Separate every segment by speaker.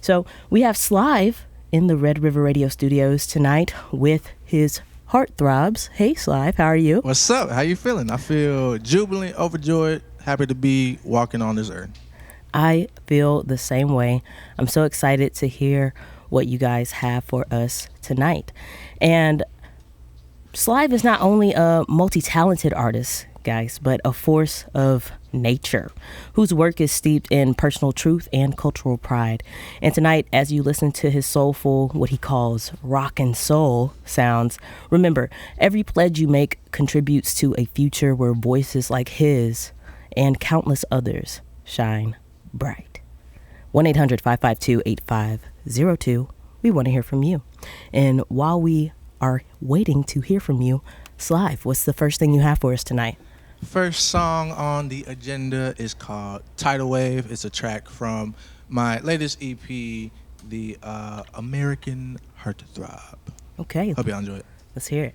Speaker 1: So we have Slive in the Red River Radio Studios tonight with his Hearthrobs. Hey, Slive, how are you?
Speaker 2: What's up? How you feeling? I feel jubilant, overjoyed, happy to be walking on this earth.
Speaker 1: I feel the same way. I'm so excited to hear what you guys have for us tonight. And Slive is not only a multi-talented artist, guys, but a force of nature whose work is steeped in personal truth and cultural pride. And tonight, as you listen to his soulful, what he calls rock and soul sounds, remember, every pledge you make contributes to a future where voices like his and countless others shine bright. 1-800-552-8502. We want to hear from you. And while we are waiting to hear from you, Slive, what's the first thing you have for us tonight?
Speaker 2: First song on the agenda is called Tidal Wave. It's a track from my latest EP, the American Hearthrob.
Speaker 1: Okay.
Speaker 2: Hope y'all enjoy it.
Speaker 1: Let's hear it.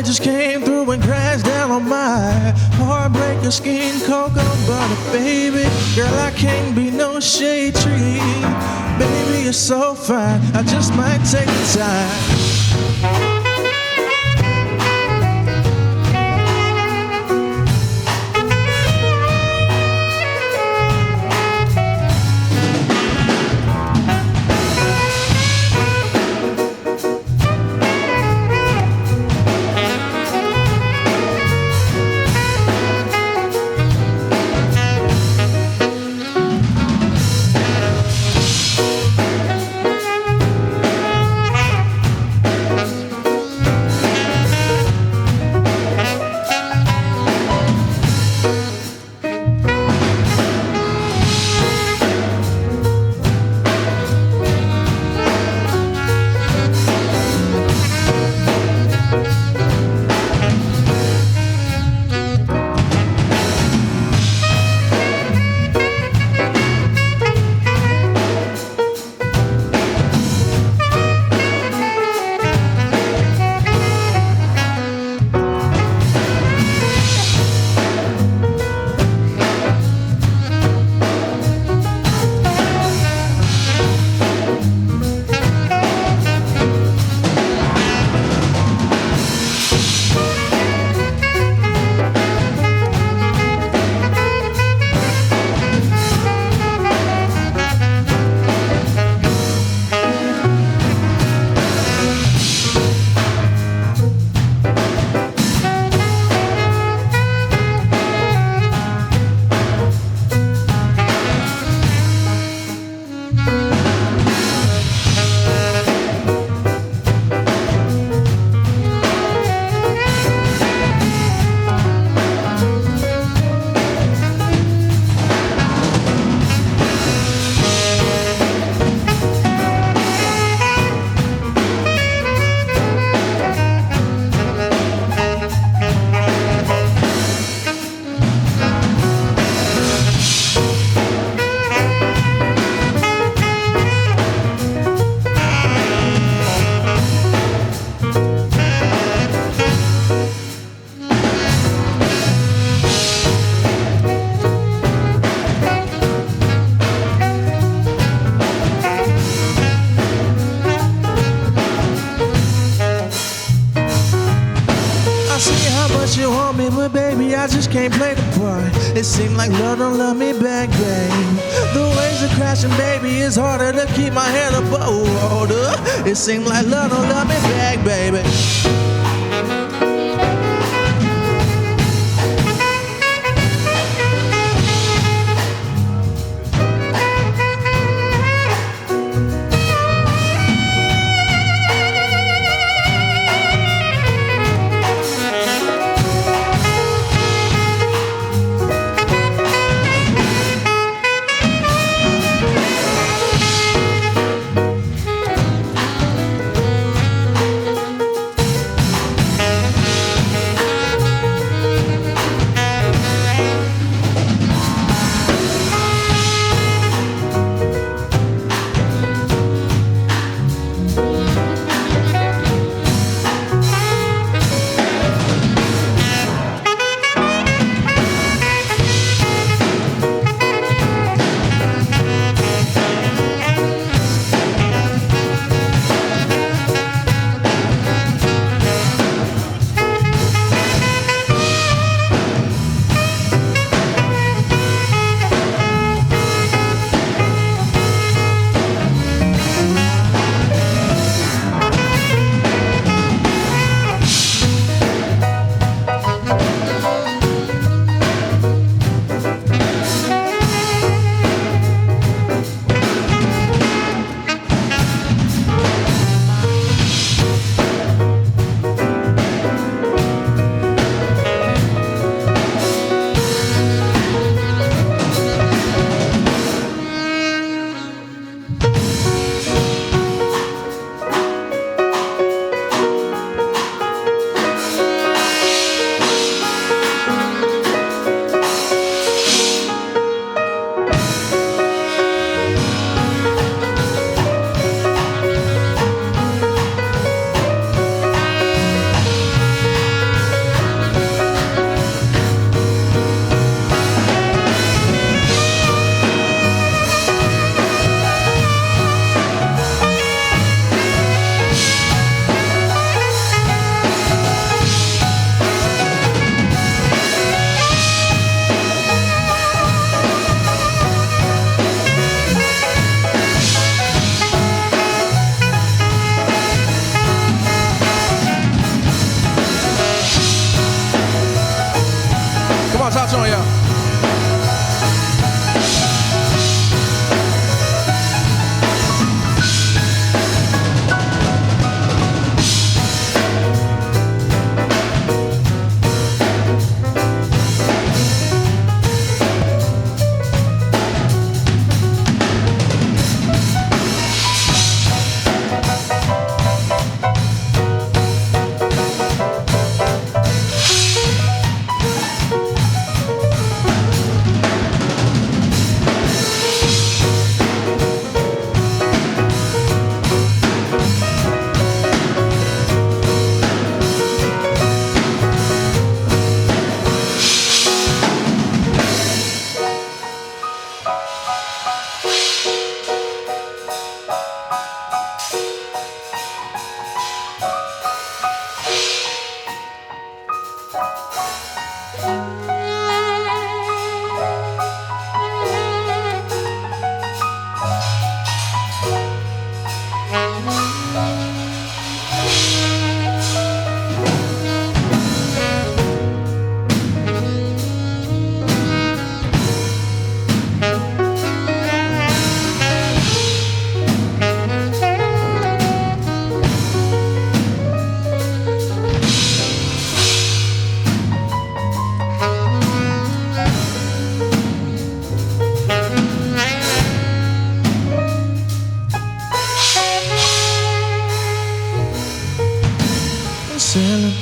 Speaker 2: Just came through and crashed down on my heartbreaker skin, cocoa butter, baby. Girl, I can't be no shade tree. Baby, you're so fine, I just might take the time. I just can't play the part. It seems like love don't love me back, babe. The waves are crashing, baby, it's harder to keep my head above water. It seems like love don't love me back, baby.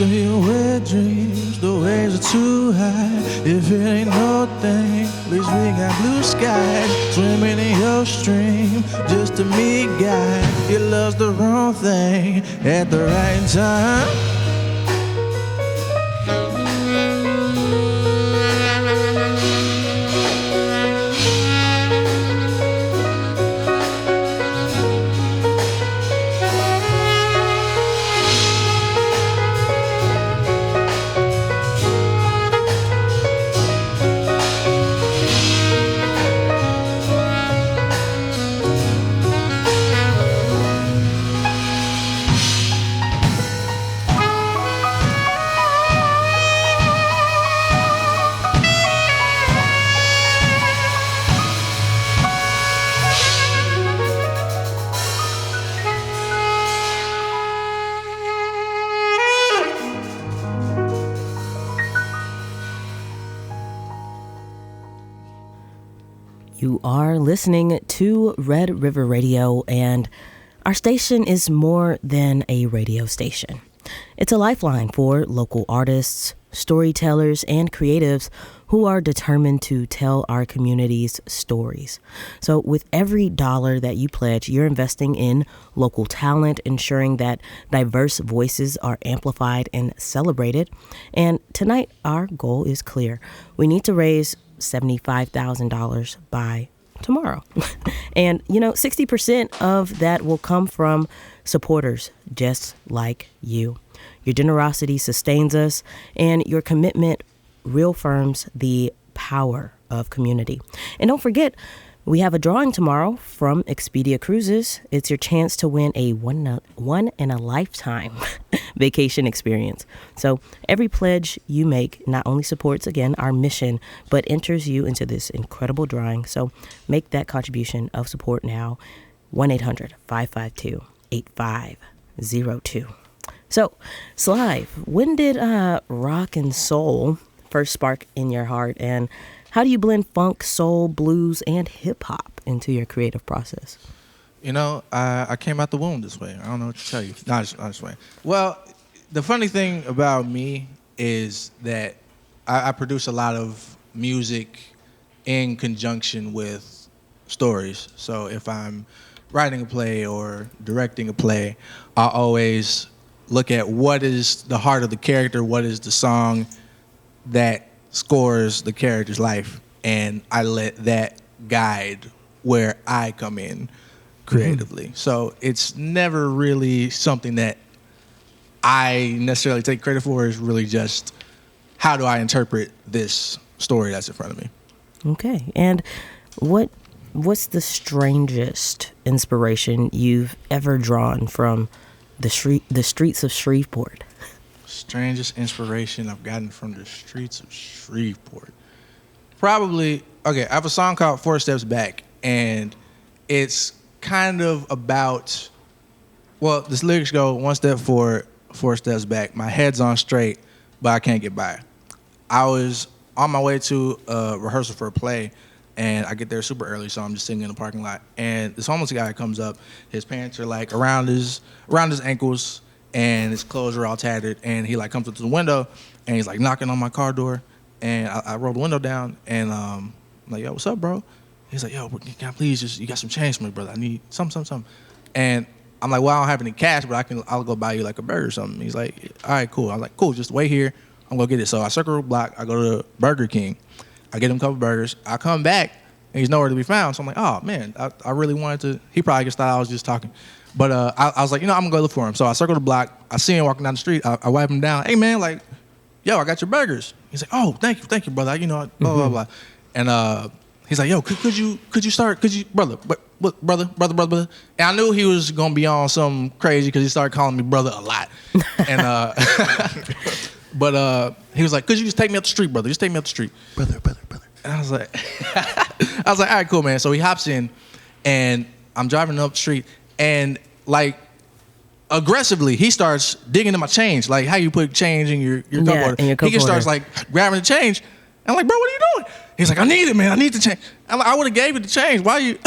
Speaker 2: can hear wet dreams. The waves are too high. If it ain't no thing, at least we got blue skies. Swimming in your stream, just a me guy. He loves the wrong thing at the right time.
Speaker 1: You are listening to Red River Radio, and our station is more than a radio station. It's a lifeline for local artists, storytellers, and creatives who are determined to tell our community's stories. So with every dollar that you pledge, you're investing in local talent, ensuring that diverse voices are amplified and celebrated. And tonight, our goal is clear. We need to raise $75,000 by tomorrow. And, 60% of that will come from supporters just like you. Your generosity sustains us, and your commitment reaffirms the power of community. And don't forget, we have a drawing tomorrow from Expedia Cruises. It's your chance to win a one in a lifetime vacation experience. So every pledge you make not only supports, again, our mission, but enters you into this incredible drawing. So make that contribution of support now. 1-800-552-8502. So, Slive, when did rock and soul first spark in your heart, and how do you blend funk, soul, blues, and hip-hop into your creative process?
Speaker 2: I came out the womb this way. I don't know what to tell you. Not this way. Well, the funny thing about me is that I produce a lot of music in conjunction with stories. So if I'm writing a play or directing a play, I always look at what is the heart of the character, what is the song that scores the character's life, and I let that guide where I come in creatively. Mm-hmm. So it's never really something that I necessarily take credit for. It's really just, how do I interpret this story that's in front of me? Okay.
Speaker 1: And what's the strangest inspiration you've ever drawn from the streets of Shreveport?
Speaker 2: Strangest inspiration I've gotten from the streets of Shreveport. Probably, okay, I have a song called 4 Steps Back, and it's kind of about, well, this lyrics go, 1 step forward, 4 steps back. My head's on straight, but I can't get by. I was on my way to a rehearsal for a play, and I get there super early, so I'm just sitting in the parking lot, and this homeless guy comes up. His pants are like around his ankles, and his clothes are all tattered, and he like comes up to the window, and he's like knocking on my car door, and I roll the window down, and I'm like, yo, what's up, bro? He's like, yo, can I please just, you got some change for me, brother? I need something. And I'm like, well, I don't have any cash, but I'll go buy you like a burger or something. He's like, all right, cool. I'm like, cool, just wait here. I'm gonna get it. So I circle the block, I go to Burger King, I get him a couple burgers, I come back, and he's nowhere to be found. So I'm like, oh man, I really wanted to, he probably just thought I was just talking. But I was like, I'm gonna go look for him. So I circle the block, I see him walking down the street, I wipe him down. Hey man, like, yo, I got your burgers. He's like, oh, thank you, brother. Blah, blah, blah. And he's like, yo, could you, brother. And I knew he was gonna be on something crazy because he started calling me brother a lot. And but he was like, could you just take me up the street, brother? Just take me up the street. Brother. And I was like, all right, cool, man. So he hops in, and I'm driving up the street, and like aggressively, he starts digging in my change, like how you put change in your cup holder. He just starts like grabbing the change. And I'm like, bro, what are you doing? He's like, I need it, man. I need the change. I'm like, I would have gave you the change. Why you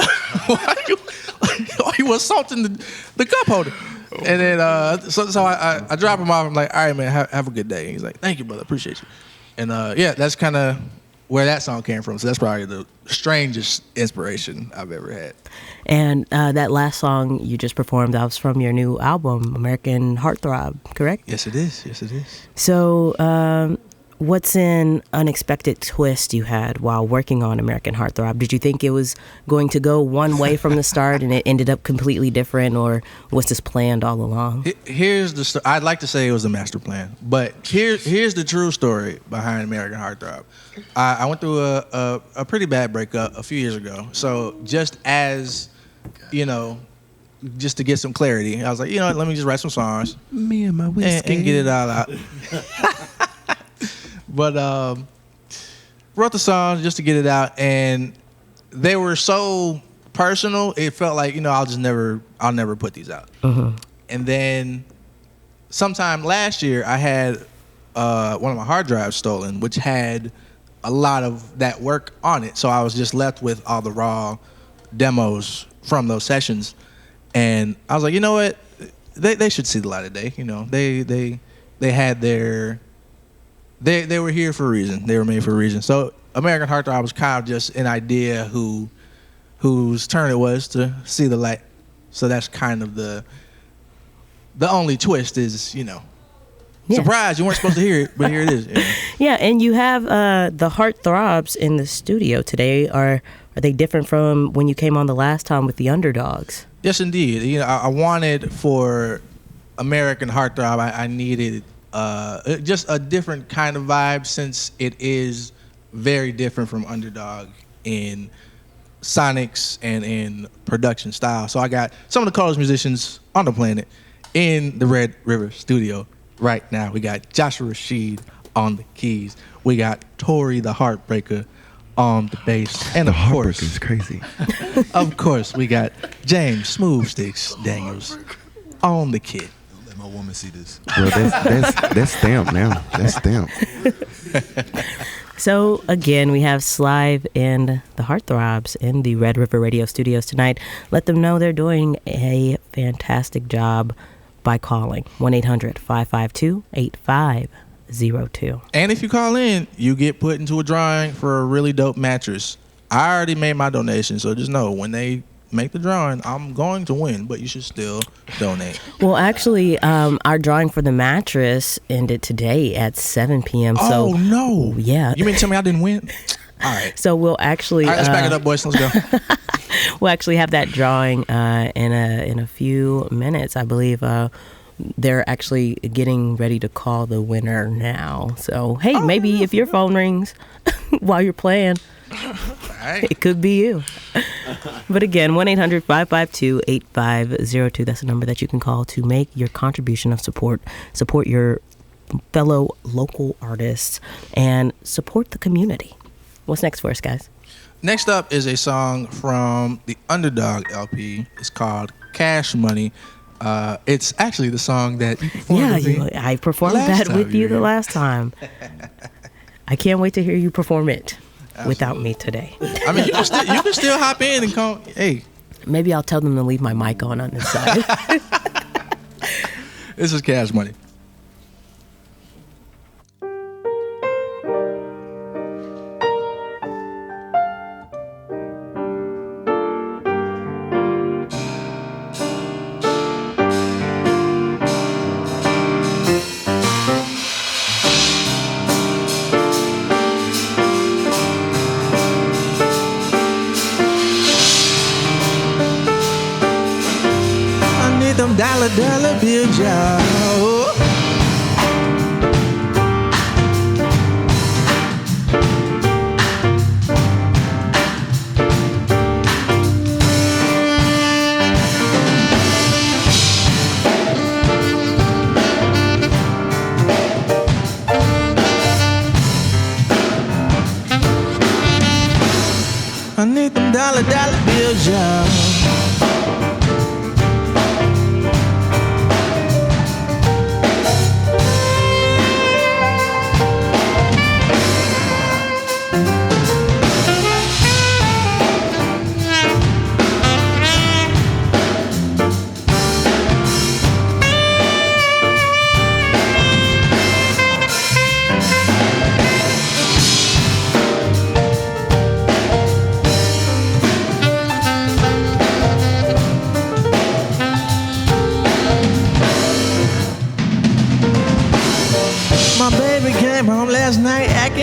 Speaker 2: assaulting the cup holder? And then so I drop him off. I'm like, all right, man, have a good day. And he's like, thank you, brother, appreciate you. And yeah, that's kind of where that song came from. So that's probably the strangest inspiration I've ever had.
Speaker 1: And that last song you just performed, that was from your new album, American Hearthrob, correct?
Speaker 2: Yes, it is. Yes, it is.
Speaker 1: So what's an unexpected twist you had while working on American Hearthrob? Did you think it was going to go one way from the start and it ended up completely different, or was this planned all along?
Speaker 2: Here's the I'd like to say it was a master plan, but here's the true story behind American Hearthrob. I went through a pretty bad breakup a few years ago. So just as, just to get some clarity, I was like, let me just write some songs.
Speaker 3: Me and my whiskey.
Speaker 2: And get it all out. But wrote the songs just to get it out, and they were so personal. It felt like I'll never put these out. And then sometime last year, I had one of my hard drives stolen, which had a lot of that work on it. So I was just left with all the raw demos from those sessions, and I was like, you know what, they should see the light of day. They had their. They were here for a reason. They were made for a reason. So American Hearthrob was kind of just an idea whose turn it was to see the light. So that's kind of the only twist is, surprise, you weren't supposed to hear it, but here it is.
Speaker 1: Yeah, and you have the Hearthrobs in the studio today. Are they different from when you came on the last time with the Underdogs?
Speaker 2: Yes, indeed. I wanted for American Hearthrob, I needed just a different kind of vibe, since it is very different from Underdog in sonics and in production style. So I got some of the coolest musicians on the planet in the Red River studio right now. We got Joshua Rasheed on the keys. We got Tori the Heartbreaker on the bass. And
Speaker 3: The
Speaker 2: of course,
Speaker 3: Heartbreaker is crazy.
Speaker 2: of course, we got James Smoove Stixx Daniels on the kit.
Speaker 4: Let my woman see this.
Speaker 3: Bro, that's stamped now. That's stamped.
Speaker 1: So again, we have Slive and the Hearthrobs in the Red River Radio Studios tonight. Let them know they're doing a fantastic job by calling 1-800-552-8502.
Speaker 2: And if you call in, you get put into a drawing for a really dope mattress. I already made my donation, so just know when they make the drawing, I'm going to win, but you should still donate.
Speaker 1: Well, actually, our drawing for the mattress ended today at 7 p.m.
Speaker 2: Oh,
Speaker 1: so,
Speaker 2: no.
Speaker 1: Yeah.
Speaker 2: You mean to tell me I didn't win? All right.
Speaker 1: So we'll actually...
Speaker 2: All right, let's back it up, boys. Let's go.
Speaker 1: We'll actually have that drawing in a few minutes. I believe they're actually getting ready to call the winner now. So, hey, maybe if your phone rings while you're playing...
Speaker 2: Right.
Speaker 1: It could be you. But again, 1-800-552-8502. That's the number that you can call to make your contribution of support. Support your fellow local artists and support the community. What's next for us, guys?
Speaker 2: Next up is a song from the Underdog LP. It's called Cash Money. It's actually the song that you performed with me
Speaker 1: I performed
Speaker 2: last
Speaker 1: that with
Speaker 2: time
Speaker 1: you
Speaker 2: you
Speaker 1: the
Speaker 2: were
Speaker 1: last time. I can't wait to hear you perform it.
Speaker 2: Absolutely.
Speaker 1: Without me today.
Speaker 2: I mean, you can still hop in and call. Hey,
Speaker 1: maybe I'll tell them to leave my mic on this side.
Speaker 2: This is Cash Money. Dollar bill job. I need them dollar bill job.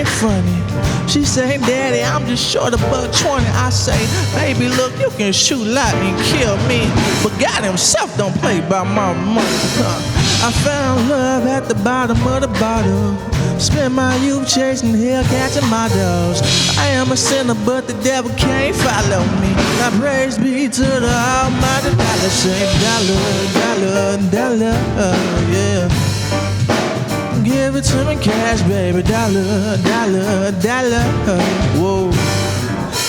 Speaker 2: ain't funny. She say, Daddy, I'm just short $120. I say, baby, look, you can shoot light and kill me, but God himself don't play by my money. I found love at the bottom of the bottle. Spent my youth chasing hell, catching my dogs. I am a sinner, but the devil can't follow me. Now praise be to the almighty dollar. Say dollar, dollar, dollar, yeah. Give it to me cash, baby. Dollar, dollar, dollar, whoa.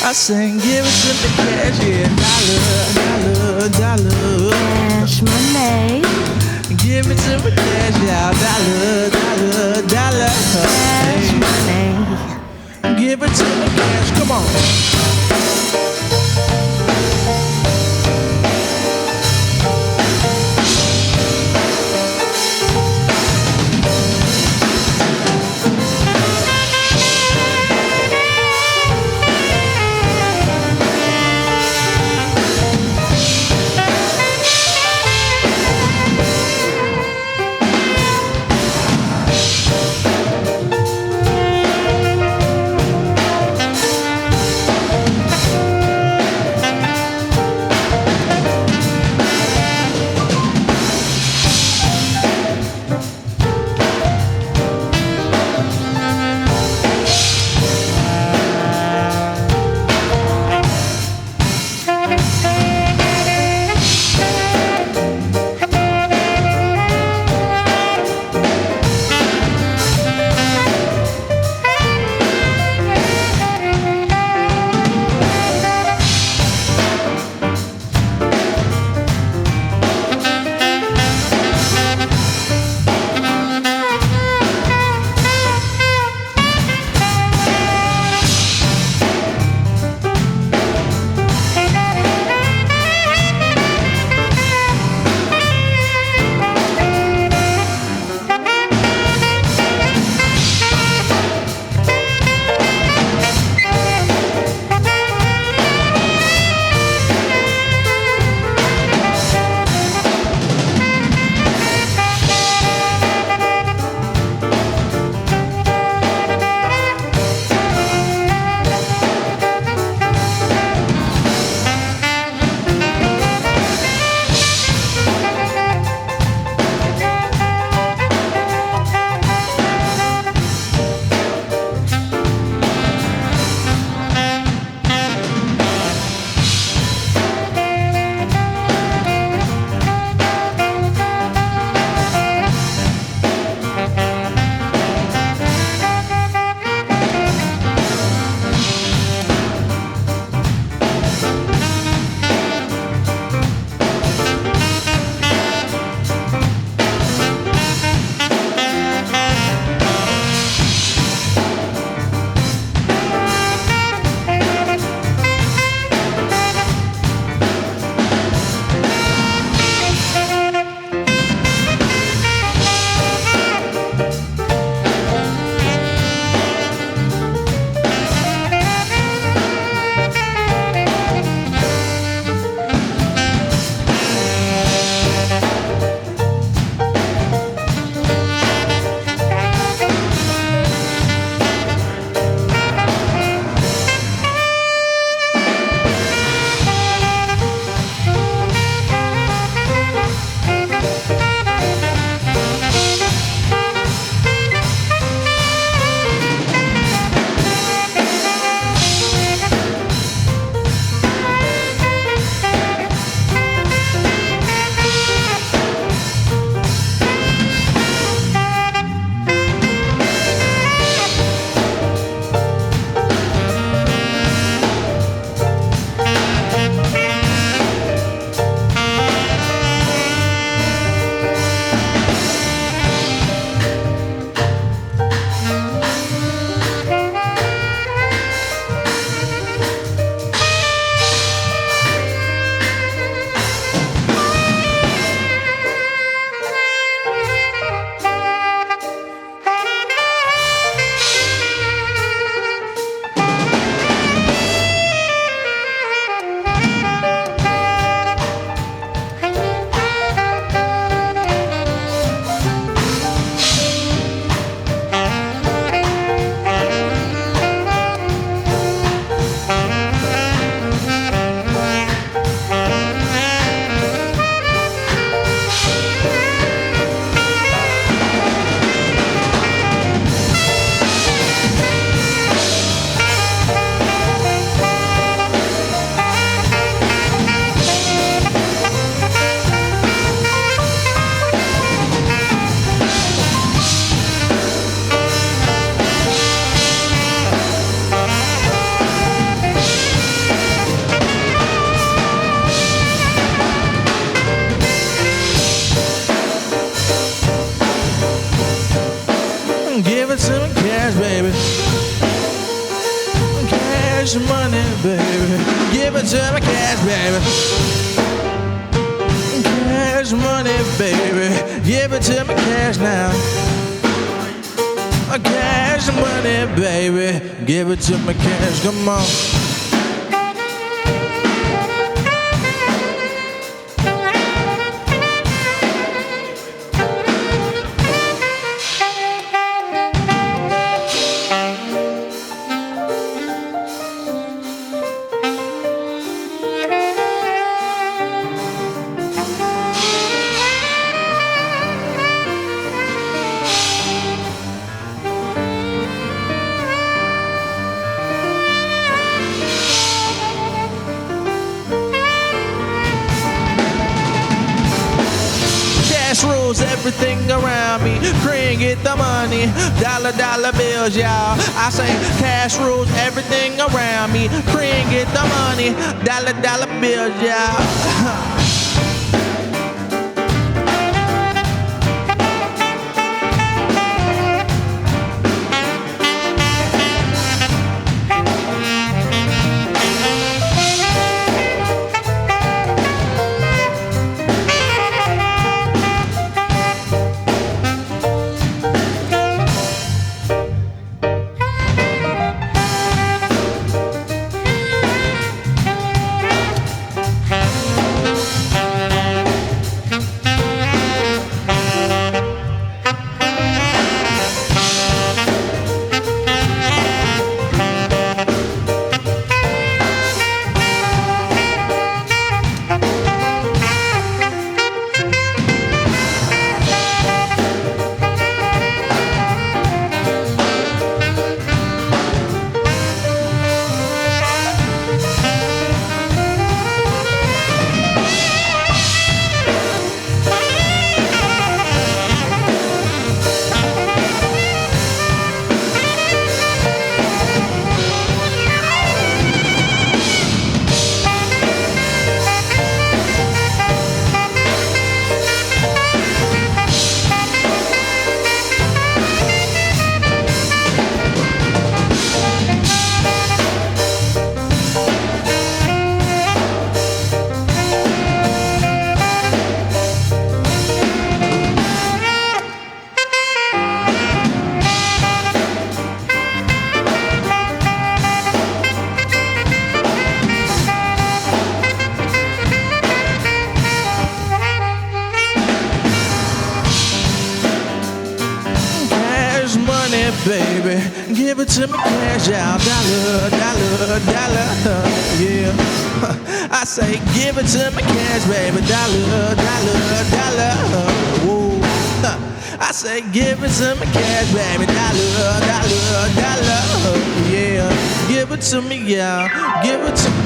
Speaker 2: I sing, give it to me cash, yeah. Dollar, dollar, dollar.
Speaker 1: Cash money.
Speaker 2: Give it to me cash, yeah. Dollar, dollar, dollar.
Speaker 1: Cash money.
Speaker 2: Give it to me cash, come on. it to me cash, baby. Cash money, baby. Give it to me cash, baby. Cash money, baby. Give it to me cash now. Cash money, baby. Give it to me cash, come on. Rules everything around me. Cream get the money, dollar bills, y'all. I say cash rules everything around me. Cream get the money, dollar bills, y'all. Baby, give it to me cash out, dollar, yeah. I say give it to me cash, baby, dollar, whoa. I say give it to me cash, baby, dollar, yeah. Give it to me, yeah, give it to me.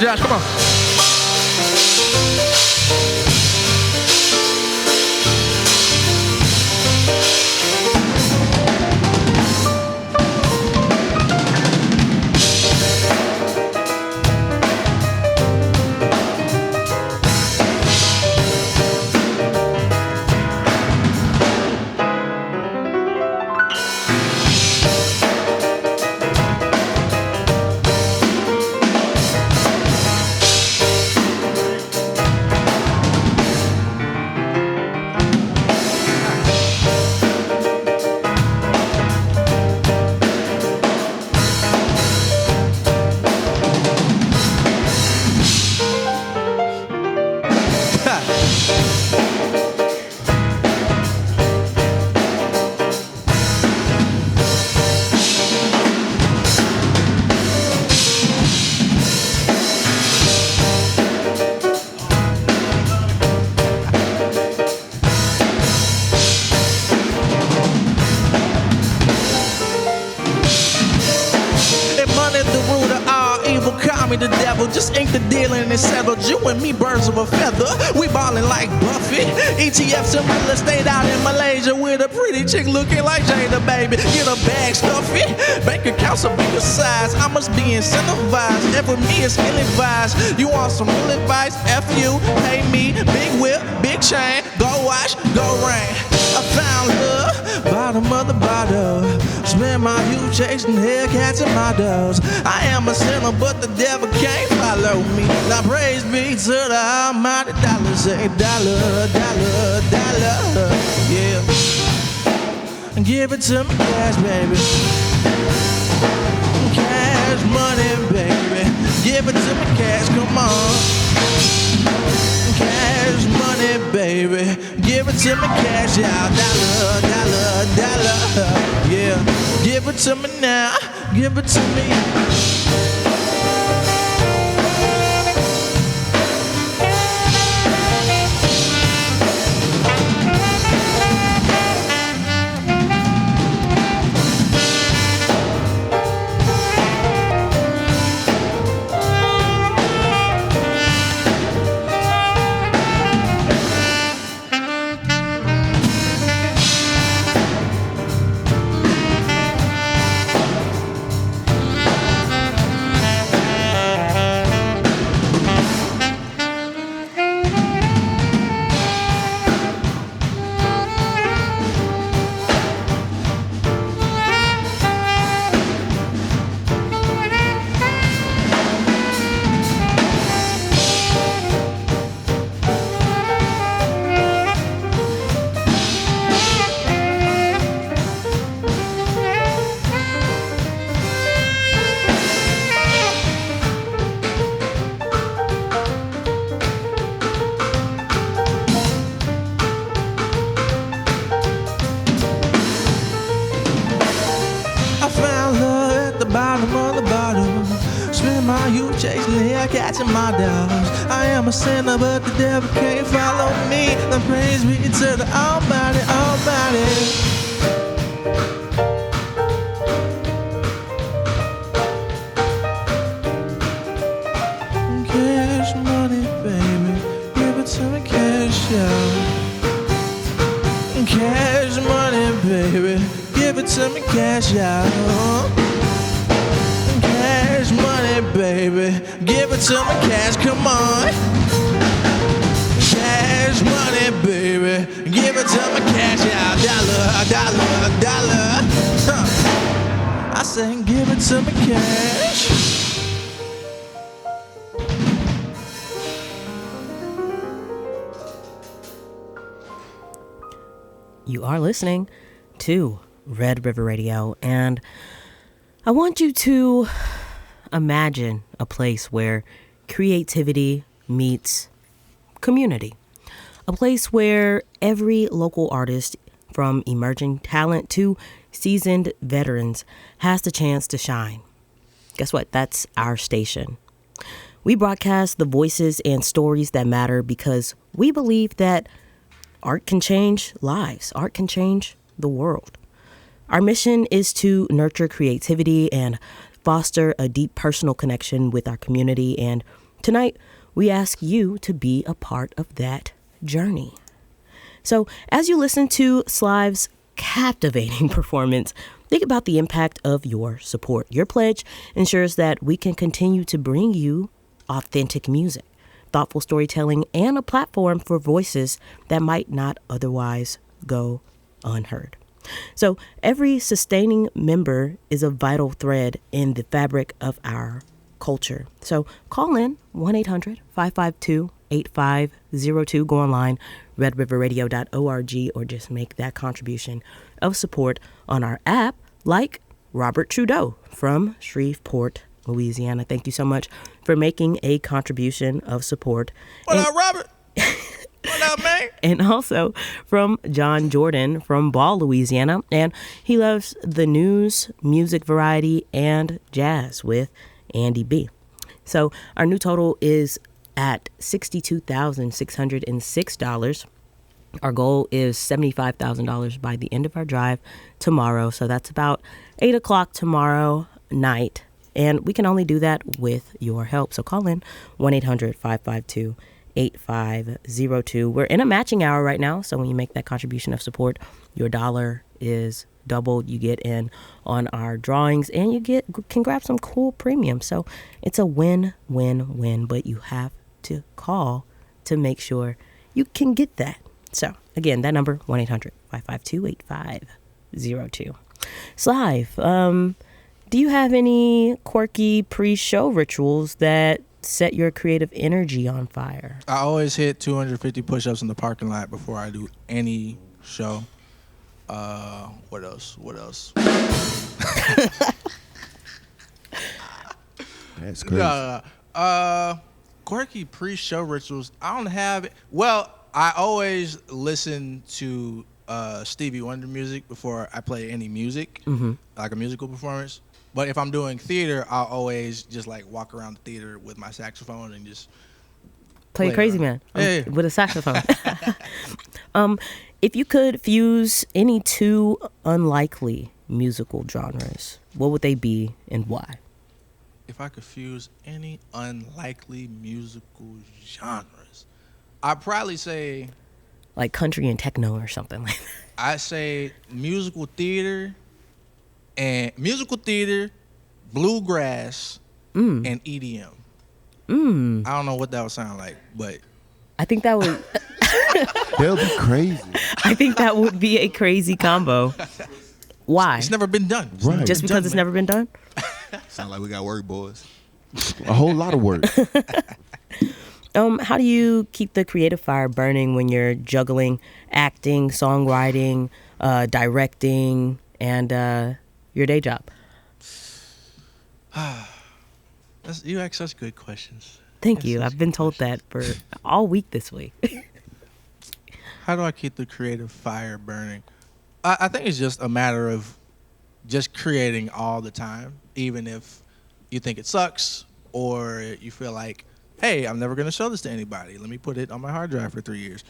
Speaker 2: Josh, come on. me the devil, just ink the deal and it's settled. You and me, birds of a feather, we ballin' like Buffett. ETFs in real estate out in Malaysia with a pretty chick looking like Jada, baby. Get a bag, stuff it. Bank accounts are bigger size. I must be incentivized. Every me is ill-advised. You want some real advice? F you, pay me. Big whip, big chain. Go wash, go rain. I found love, bottom of the bottle. Spend my youth chasing Hellcats and models. I am a sinner, but the devil can't follow me. Now praise be to the almighty dollar. Say dollar, dollar, dollar. Yeah. Give it to me cash, baby. Cash money, baby. Give it to me cash, come on. Cash money, baby. Give it to me cash, yeah. Dollar, dollar, dollar. Yeah. Give it to me now. Give it to me. Catching my dogs. I am a sinner, but the devil can't follow me. Now praise be to the Almighty, Almighty. Cash money, baby. Give it to me, cash, yeah. Cash money, baby. Give it to me, cash, yeah. Cash money, baby. Give it to me, cash, come on. Cash money, baby. Give it to me, cash, yeah. Dollar, dollar, dollar. Huh. I say, give it to me, cash.
Speaker 1: You are listening to Red River Radio, and I want you to imagine a place where creativity meets community. A place where every local artist, from emerging talent to seasoned veterans, has the chance to shine. Guess what? That's our station. We broadcast the voices and stories that matter because we believe that art can change lives. Art can change the world. Our mission is to nurture creativity and foster a deep personal connection with our community. And tonight, we ask you to be a part of that journey. So as you listen to Slive's captivating performance, think about the impact of your support. Your pledge ensures that we can continue to bring you authentic music, thoughtful storytelling, and a platform for voices that might not otherwise go unheard. So every sustaining member is a vital thread in the fabric of our culture. So call in 1-800-552-8502. Go online, redriverradio.org, or just make that contribution of support on our app, like Robert Trudeau from Shreveport, Louisiana. Thank you so much for making a contribution of support.
Speaker 2: What up, Robert? What up, man?
Speaker 1: And also from John Jordan from Ball, Louisiana. And he loves the news, music variety, and jazz with Andy B. So our new total is at $62,606. Our goal is $75,000 by the end of our drive tomorrow. So that's about 8 o'clock tomorrow night. And we can only do that with your help. So call in 1-800-552-8502. We're in a matching hour right now. So when you make that contribution of support, your dollar is doubled. You get in on our drawings and you can grab some cool premium. So it's a win-win-win, but you have to call to make sure you can get that. So again, that number, 1-800-552-8502. Slive, do you have any quirky pre-show rituals that set your creative energy on fire?
Speaker 2: I always hit 250 push-ups in the parking lot before I do any show. What else?
Speaker 3: That's crazy.
Speaker 2: Quirky pre-show rituals. I don't have it. Well, I always listen to Stevie Wonder music before I play any music, like a musical performance. But if I'm doing theater, I'll always just like walk around the theater with my saxophone and just
Speaker 1: play Crazy
Speaker 2: around.
Speaker 1: Man with a saxophone. If you could fuse any two unlikely musical genres, what would they be and why?
Speaker 2: If I could fuse any unlikely musical genres, I'd probably say
Speaker 1: like country and techno or something like that.
Speaker 2: I say musical theater, bluegrass, and EDM. I don't know what that would sound like, but
Speaker 1: I think that would
Speaker 3: They'll be crazy.
Speaker 1: I think that would be a crazy combo. Why?
Speaker 2: it's never been done.
Speaker 3: Right.
Speaker 1: Just because it's never been done?
Speaker 4: Sound like we got work, boys.
Speaker 3: A whole lot of work.
Speaker 1: How do you keep the creative fire burning when you're juggling acting, songwriting, directing, and your day job?
Speaker 2: You ask such good questions.
Speaker 1: Thank you. I've been told that for all week this week.
Speaker 2: How do I keep the creative fire burning? I think it's just a matter of just creating all the time, even if you think it sucks or you feel like, hey, I'm never going to show this to anybody. Let me put it on my hard drive for 3 years,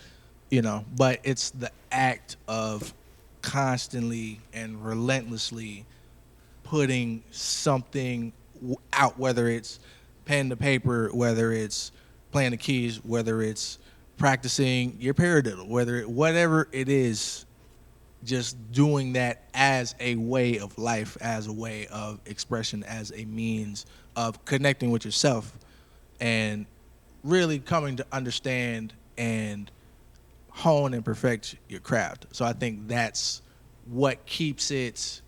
Speaker 2: But it's the act of constantly and relentlessly putting something out, whether it's pen to paper, whether it's playing the keys, whether it's practicing your paradiddle, whatever it is, just doing that as a way of life, as a way of expression, as a means of connecting with yourself and really coming to understand and hone and perfect your craft. So I think that's what keeps it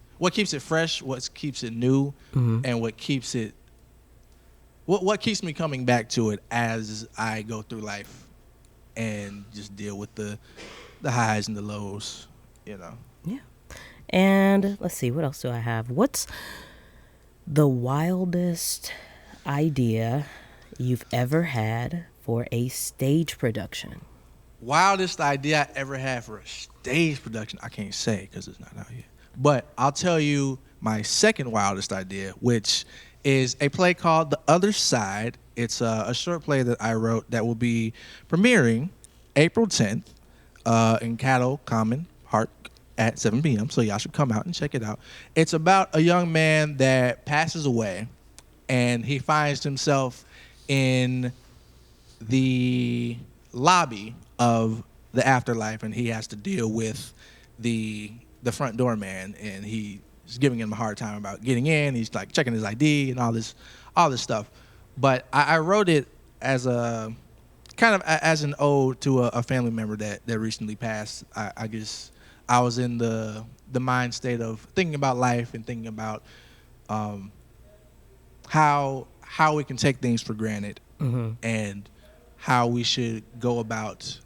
Speaker 2: fresh, what keeps it new, and what keeps me coming back to it as I go through life and just deal with the highs and the lows,
Speaker 1: Yeah. And let's see, what else do I have? What's the wildest idea you've ever had for a stage production?
Speaker 2: Wildest idea I ever had for a stage production, I can't say because it's not out yet. But I'll tell you my second wildest idea, which is a play called The Other Side. It's a short play that I wrote that will be premiering April 10th in Cattle Common Park at 7 p.m. So y'all should come out and check it out. It's about a young man that passes away, and he finds himself in the lobby of the afterlife, and he has to deal with the front door man, and he's giving him a hard time about getting in. He's like checking his ID and all this stuff. But I wrote it as a kind of as an ode to a family member that recently passed. I guess I was in the mind state of thinking about life and thinking about how we can take things for granted, and how we should go about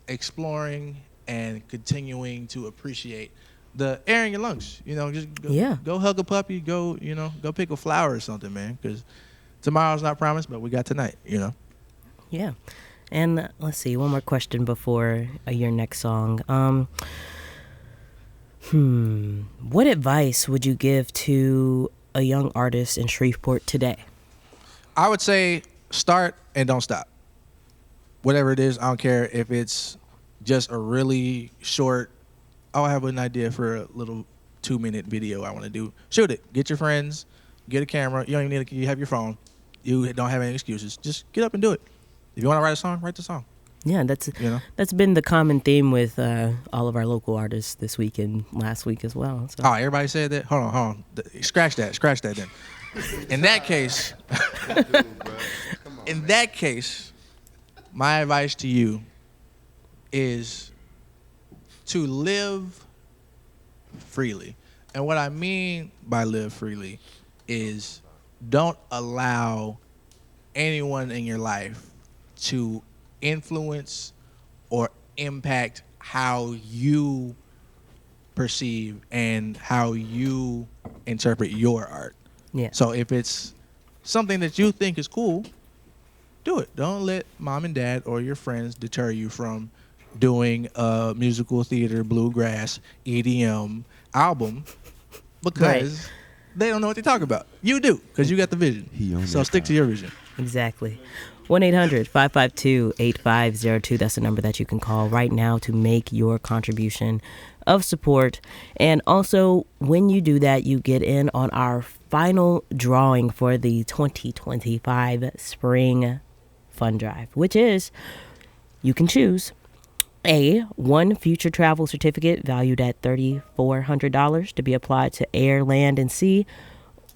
Speaker 2: exploring and continuing to appreciate the air in your lungs. Just go hug a puppy, go pick a flower or something, man, because tomorrow's not promised, but we got tonight,
Speaker 1: Yeah. And let's see, one more question before your next song. What advice would you give to a young artist in Shreveport today?
Speaker 2: I would say start and don't stop. Whatever it is, I don't care if it's just a really short, I have an idea for a little 2-minute video I want to do. Shoot it. Get your friends. Get a camera. You don't even need to. You have your phone. You don't have any excuses. Just get up and do it. If you want to write a song, write the song.
Speaker 1: Yeah, that's been the common theme with all of our local artists this week and last week as well. So.
Speaker 2: Oh, everybody said that? Hold on. Scratch that then. In that case, my advice to you is to live freely. And what I mean by live freely is don't allow anyone in your life to influence or impact how you perceive and how you interpret your art.
Speaker 1: Yeah.
Speaker 2: So if it's something that you think is cool, do it. Don't let mom and dad or your friends deter you from doing a musical theater, bluegrass, EDM album because they don't know what they talk about. You do, because you got the vision. So stick to your vision.
Speaker 1: Exactly. 1-800-552-8502. That's the number that you can call right now to make your contribution of support. And also, when you do that, you get in on our final drawing for the 2025 Spring Fund Drive, which is you can choose one future travel certificate valued at $3,400 to be applied to air, land, and sea,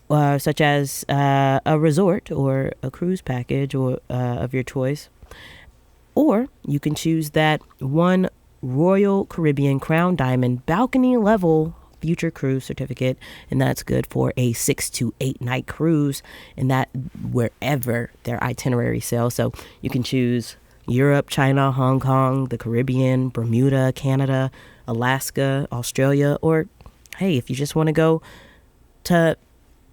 Speaker 1: such as a resort or a cruise package or of your choice. Or you can choose that one Royal Caribbean Crown Diamond balcony level future cruise certificate, and that's good for a 6 to 8 night cruise, and that wherever their itinerary sails. So you can choose Europe, China, Hong Kong, the Caribbean, Bermuda, Canada, Alaska, Australia, or hey, if you just want to go to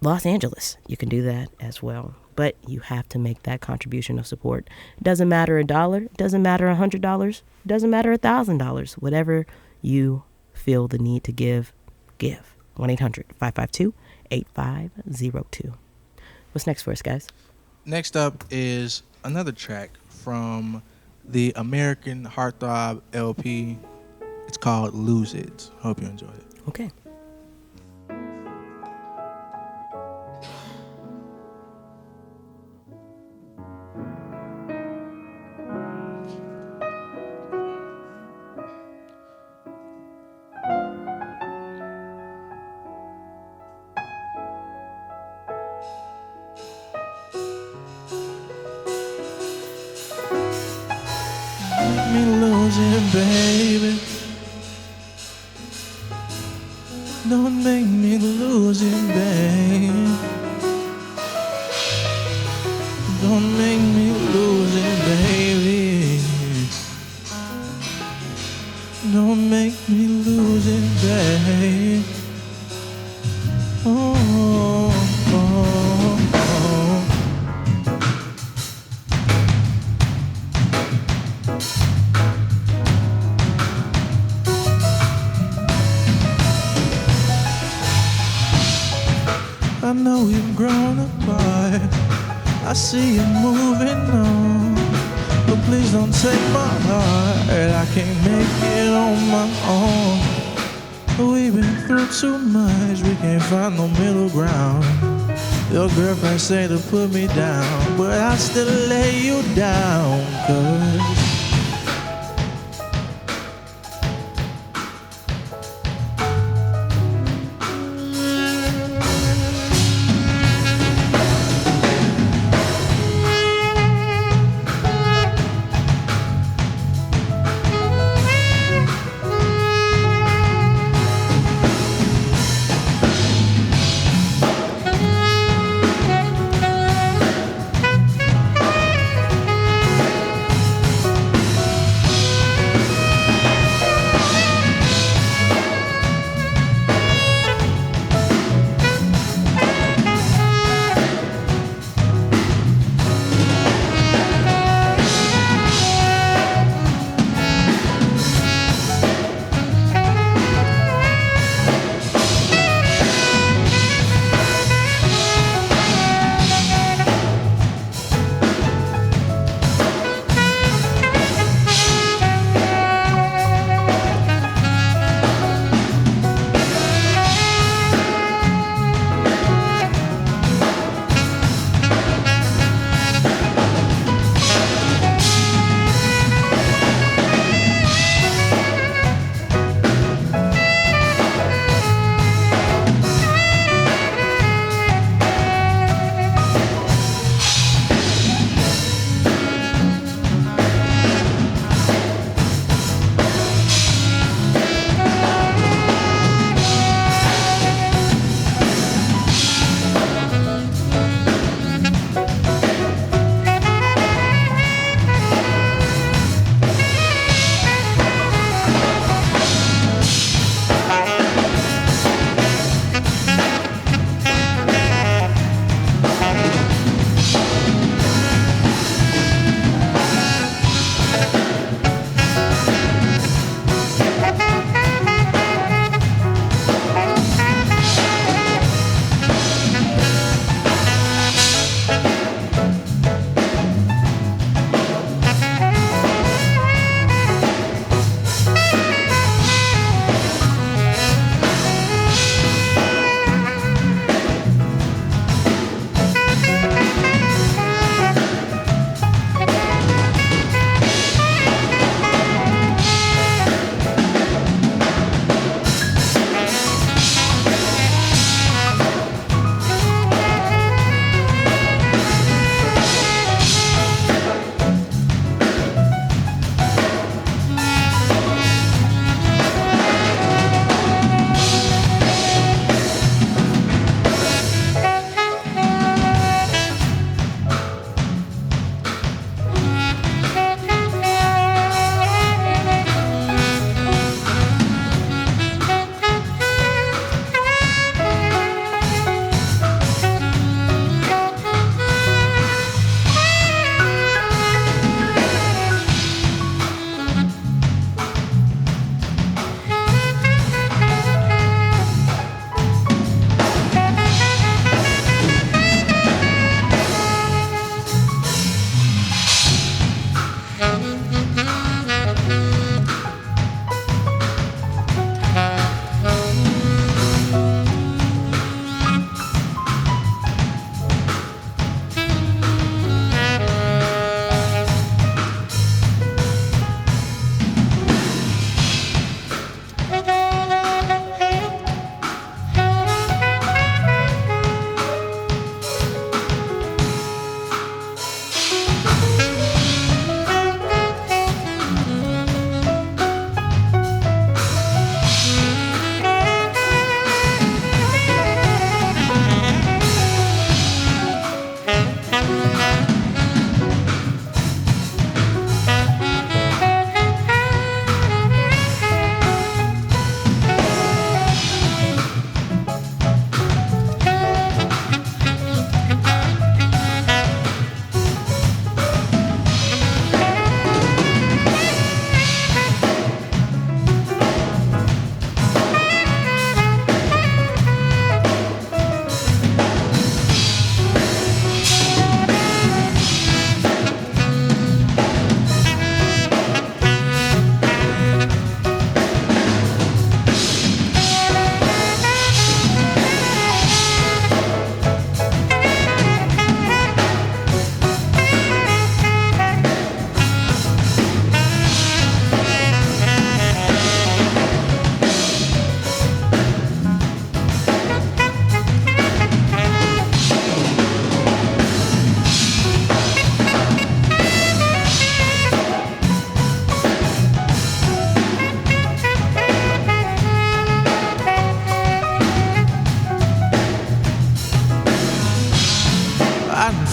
Speaker 1: Los Angeles, you can do that as well. But you have to make that contribution of support. It doesn't matter $1, it doesn't matter $100, it doesn't matter $1,000. Whatever you feel the need to give. 1-800-552-8502. What's next for us, guys?
Speaker 2: Next up is another track from the American Hearthrob LP. It's called Lose It. Hope you enjoyed it.
Speaker 1: Okay.
Speaker 2: Me losing, baby. Don't make me losing, baby. Don't make me losing, baby. Don't make me losing, baby. Oh, oh, oh. I know you've grown apart. I see you moving on. But please don't take my heart. I can't make it on my own. We've been through too much. We can't find no middle ground. Your girlfriend say to put me down, but I still lay you down. 'Cause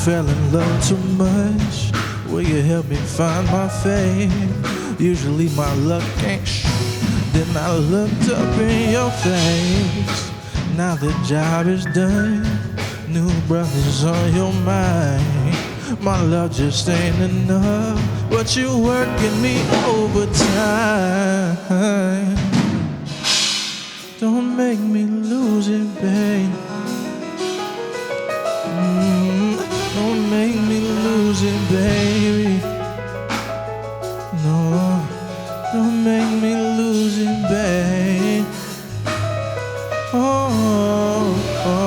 Speaker 2: fell in love too much. Will you help me find my fate? Usually my luck ain't Then I looked up in your face. Now the job is done. New brothers on your mind. My love just ain't enough, but you working me overtime. Don't make me lose it, babe. Don't make me lose it, baby. No, don't make me lose it, babe. Oh, oh.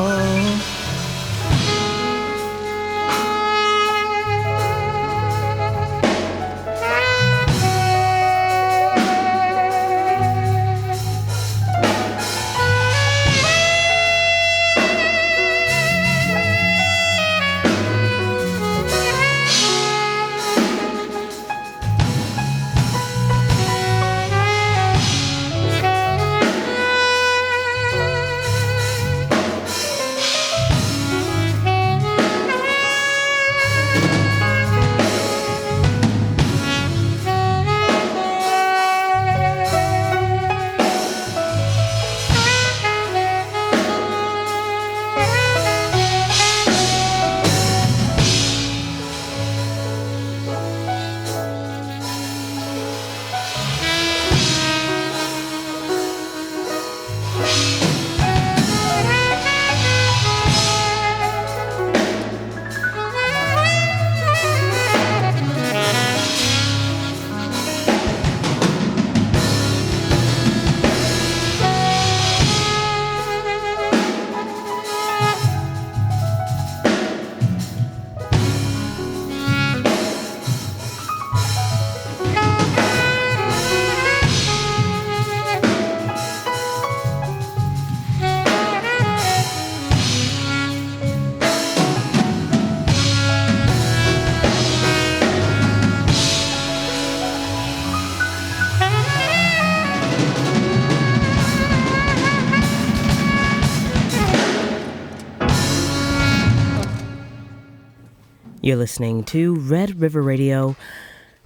Speaker 1: You're listening to Red River Radio,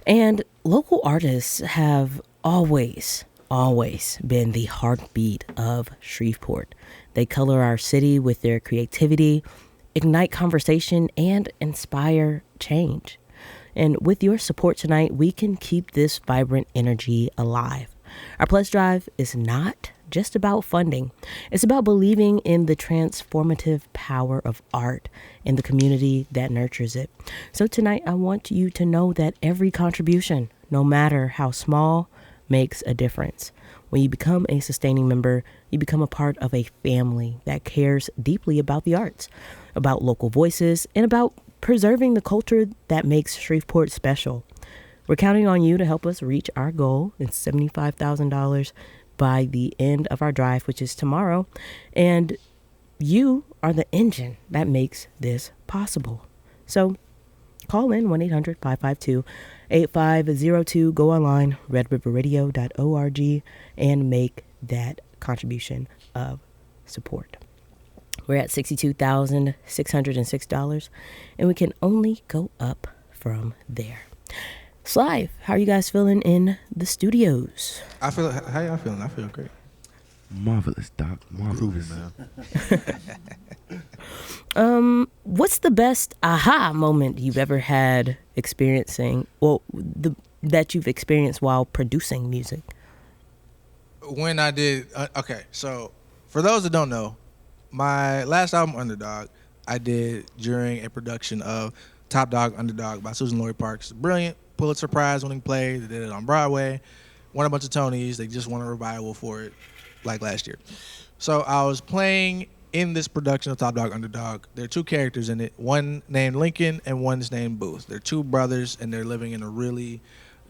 Speaker 1: and local artists have always been the heartbeat of Shreveport. They color our city with their creativity, ignite conversation, and inspire change. And with your support tonight, we can keep this vibrant energy alive. Our pledge drive is not just about funding. It's about believing in the transformative power of art in the community that nurtures it. So tonight, I want you to know that every contribution, no matter how small, makes a difference. When you become a sustaining member, you become a part of a family that cares deeply about the arts, about local voices, and about preserving the culture that makes Shreveport special. We're counting on you to help us reach our goal. It's $75,000 by the end of our drive, which is tomorrow. And you are the engine that makes this possible. So call in 1-800-552-8502. Go online, redriverradio.org, and make that contribution of support. We're at $62,606, and we can only go up from there. Slive, how are you guys feeling in the studios?
Speaker 2: How y'all feeling? I feel great.
Speaker 3: Marvelous, Doc. Marvelous,
Speaker 2: man.
Speaker 1: What's the best aha moment you've ever had experiencing, that you've experienced while producing music?
Speaker 2: When I did, so for those that don't know, my last album, Underdog, I did during a production of Top Dog Underdog by Susan Laurie Parks. Brilliant, Pulitzer Prize winning play. They did it on Broadway, won a bunch of Tonys. They just won a revival for it like last year. So I was playing in this production of Top Dog Underdog. There are two characters in it, one named Lincoln and one's named Booth. They're two brothers, and they're living in a really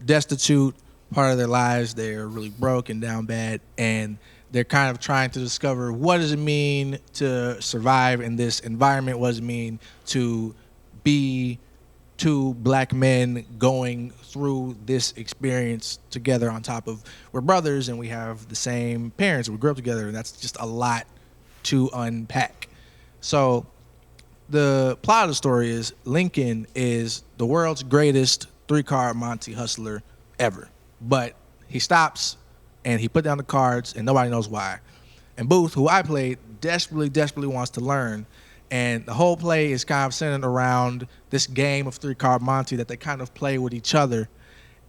Speaker 2: destitute part of their lives. They're really broke and down bad, and they're kind of trying to discover what does it mean to survive in this environment, what does it mean to be two black men going through this experience together, on top of we're brothers and we have the same parents, we grew up together, and that's just a lot to unpack. So the plot of the story is Lincoln is the world's greatest 3-card Monte hustler ever. But he stops and he put down the cards and nobody knows why. And Booth, who I played, desperately wants to learn. And the whole play is kind of centered around this game of 3-card Monte that they kind of play with each other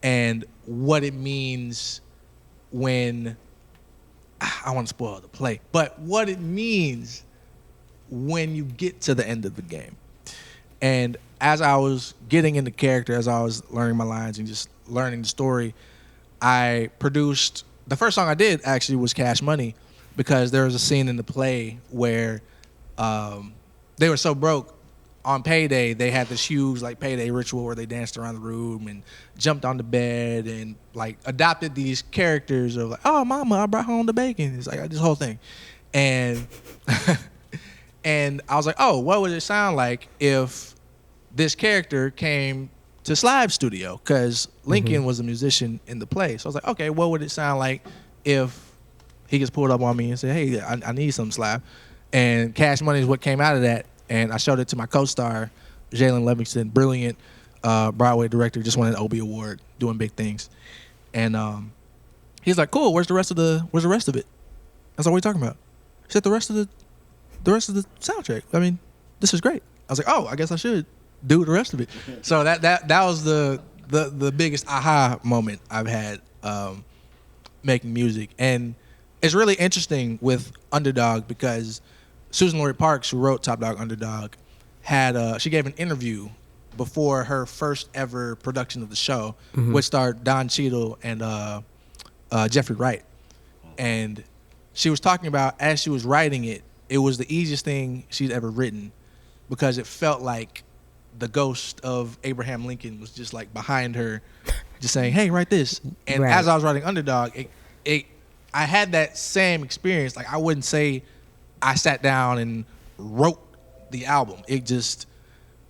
Speaker 2: and what it means when, I don't want to spoil the play, but what it means when you get to the end of the game. And as I was getting into character, as I was learning my lines and just learning the story, I produced, the first song I did actually was Cash Money, because there was a scene in the play where they were so broke on payday, they had this huge like payday ritual where they danced around the room and jumped on the bed and like adopted these characters of like, oh mama, I brought home the bacon. It's like this whole thing. And and I was like, oh, what would it sound like if this character came to Slive's studio? Because Lincoln was a musician in the play. So I was like, okay, what would it sound like if he gets pulled up on me and said, hey, I need some Slive? And Cash Money is what came out of that. And I showed it to my co-star, Jalen Livingston, brilliant Broadway director, just won an Obie Award, doing big things. And he's like, cool, where's the rest of it? I was like, what are you talking about? He said, the rest of the soundtrack. I mean, this is great. I was like, oh, I guess I should do the rest of it. So that was the biggest aha moment I've had making music. And it's really interesting with Underdog because Susan Laurie Parks, who wrote Top Dog Underdog, she gave an interview before her first ever production of the show, which starred Don Cheadle and Jeffrey Wright. And she was talking about, as she was writing it, it was the easiest thing she'd ever written because it felt like the ghost of Abraham Lincoln was just like behind her, just saying, hey, write this. And as I was writing Underdog, I had that same experience. Like, I wouldn't say I sat down and wrote the album. It just,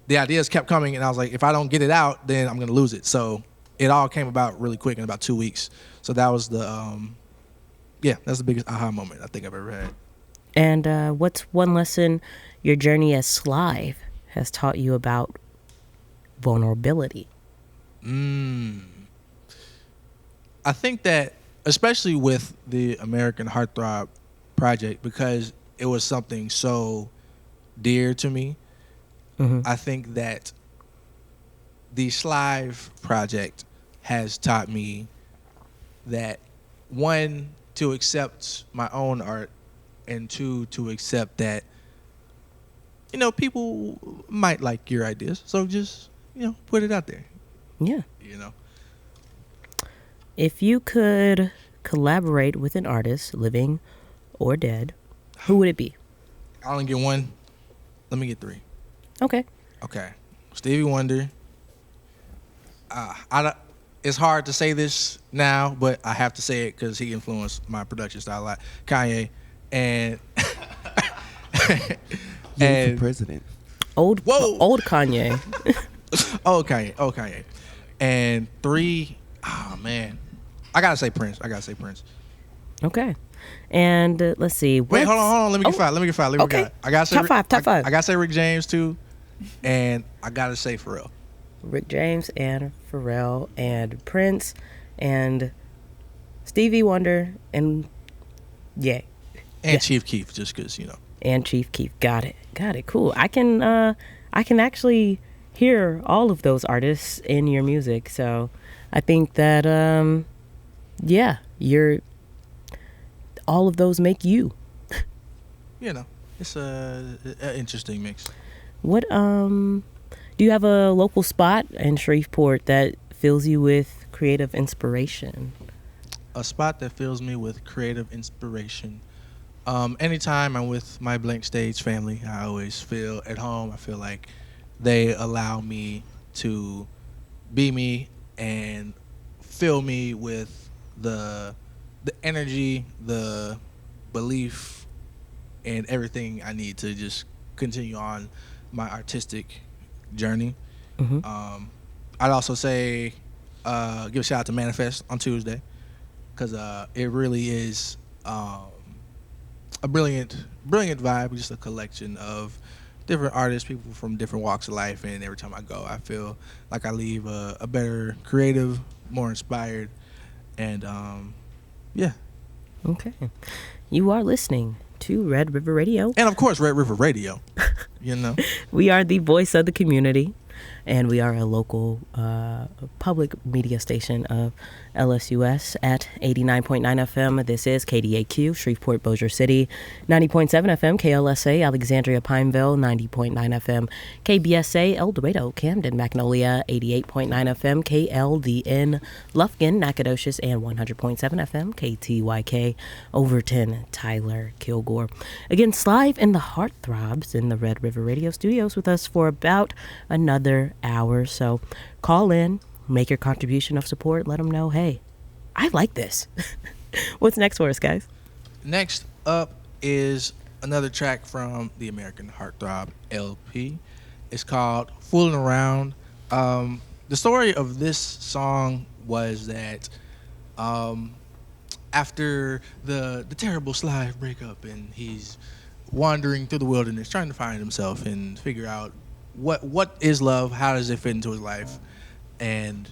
Speaker 2: the ideas kept coming, and I was like, if I don't get it out, then I'm gonna lose it. So it all came about really quick in about 2 weeks. So that was that's the biggest aha moment I think I've ever had.
Speaker 1: And what's one lesson your journey as Slive has taught you about vulnerability?
Speaker 2: I think that, especially with the American Hearthrob project, because it was something so dear to me, I think that the Slive project has taught me that, one, to accept my own art, and two, to accept that, people might like your ideas. So just, put it out there.
Speaker 1: Yeah. If you could collaborate with an artist, living or dead, who would it be?
Speaker 2: I only get one. Let me get three.
Speaker 1: Okay.
Speaker 2: Stevie Wonder. It's hard to say this now, but I have to say it because he influenced my production style a lot. Kanye and
Speaker 3: and for president.
Speaker 1: Old Kanye.
Speaker 2: Old Kanye. And three, oh man, I gotta say Prince.
Speaker 1: Okay. And let's see.
Speaker 2: Wait, hold on. Let me get five.
Speaker 1: Okay.
Speaker 2: I gotta say
Speaker 1: top five.
Speaker 2: I gotta say Rick James too, and I gotta say Pharrell.
Speaker 1: Rick James and Pharrell and Prince and Stevie Wonder and
Speaker 2: Chief Keef, just because
Speaker 1: And Chief Keef. Got it. Cool. I can actually hear all of those artists in your music, so I think that you're all of those make you.
Speaker 2: It's an interesting mix.
Speaker 1: What do you have a local spot in Shreveport that fills you with creative inspiration?
Speaker 2: A spot that fills me with creative inspiration. Anytime I'm with my Blank Stage family, I always feel at home. I feel like they allow me to be me and fill me with the energy, the belief, and everything I need to just continue on my artistic journey. I'd also say give a shout out to Manifest on Tuesday, because it really is a brilliant vibe, just a collection of different artists, people from different walks of life, and every time I go, I feel like I leave a better creative, more inspired, and yeah.
Speaker 1: Okay. You are listening to Red River Radio.
Speaker 2: And of course, Red River Radio. You know,
Speaker 1: We are the voice of the community, and we are a local public media station of LSUS at 89.9 FM. This is KDAQ, Shreveport, Bossier City, 90.7 FM, KLSA, Alexandria, Pineville, 90.9 FM, KBSA, El Dorado, Camden, Magnolia, 88.9 FM, KLDN, Lufkin, Nacogdoches, and 100.7 FM, KTYK, Overton, Tyler, Kilgore. Again, Slive and the Hearthrobs in the Red River Radio Studios with us for about another hour. So call in, make your contribution of support, let them know, hey, I like this. What's next for us, guys?
Speaker 2: next up is another track from the American Hearthrob LP. It's called Fooling Around. The story of this song was that after the terrible Slive breakup, and he's wandering through the wilderness trying to find himself and figure out what is love, how does it fit into his life, and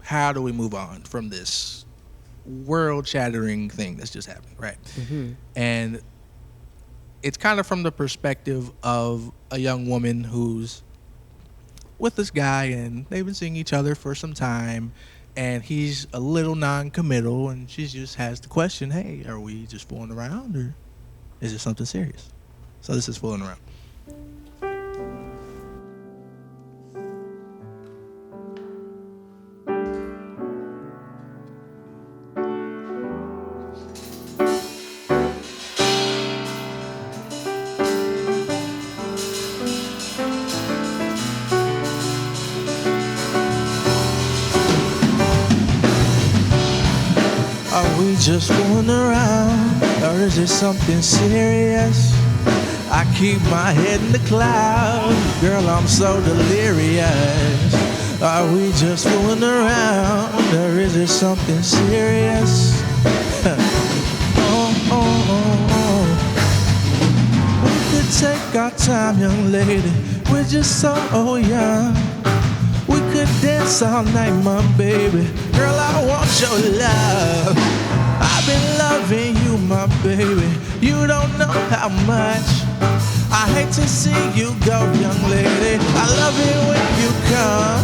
Speaker 2: how do we move on from this world-shattering thing that's just happened, right?
Speaker 1: Mm-hmm.
Speaker 2: And it's kind of from the perspective of a young woman who's with this guy, and they've been seeing each other for some time, and he's a little non-committal, and she just has the question, hey, are we just fooling around, or is it something serious? So this is Fooling Around. Are we just fooling around, or is it something serious? I keep my head in the clouds, girl, I'm so delirious. Are we just fooling around, or is it something serious? We could take our time, young lady, we're just so young. We could dance all night, my baby. Girl, I want your love. I've been loving you, my baby. You don't know how much. I hate to see you go, young lady. I love it when you come.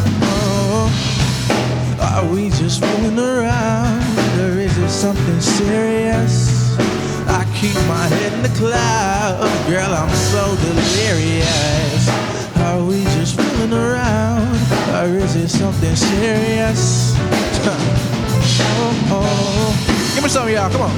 Speaker 2: Are we just fooling around, or is it something serious? I keep my head in the clouds. Girl, I'm so delirious. Are we just fooling around, or is it something serious? Give me some of y'all, come on.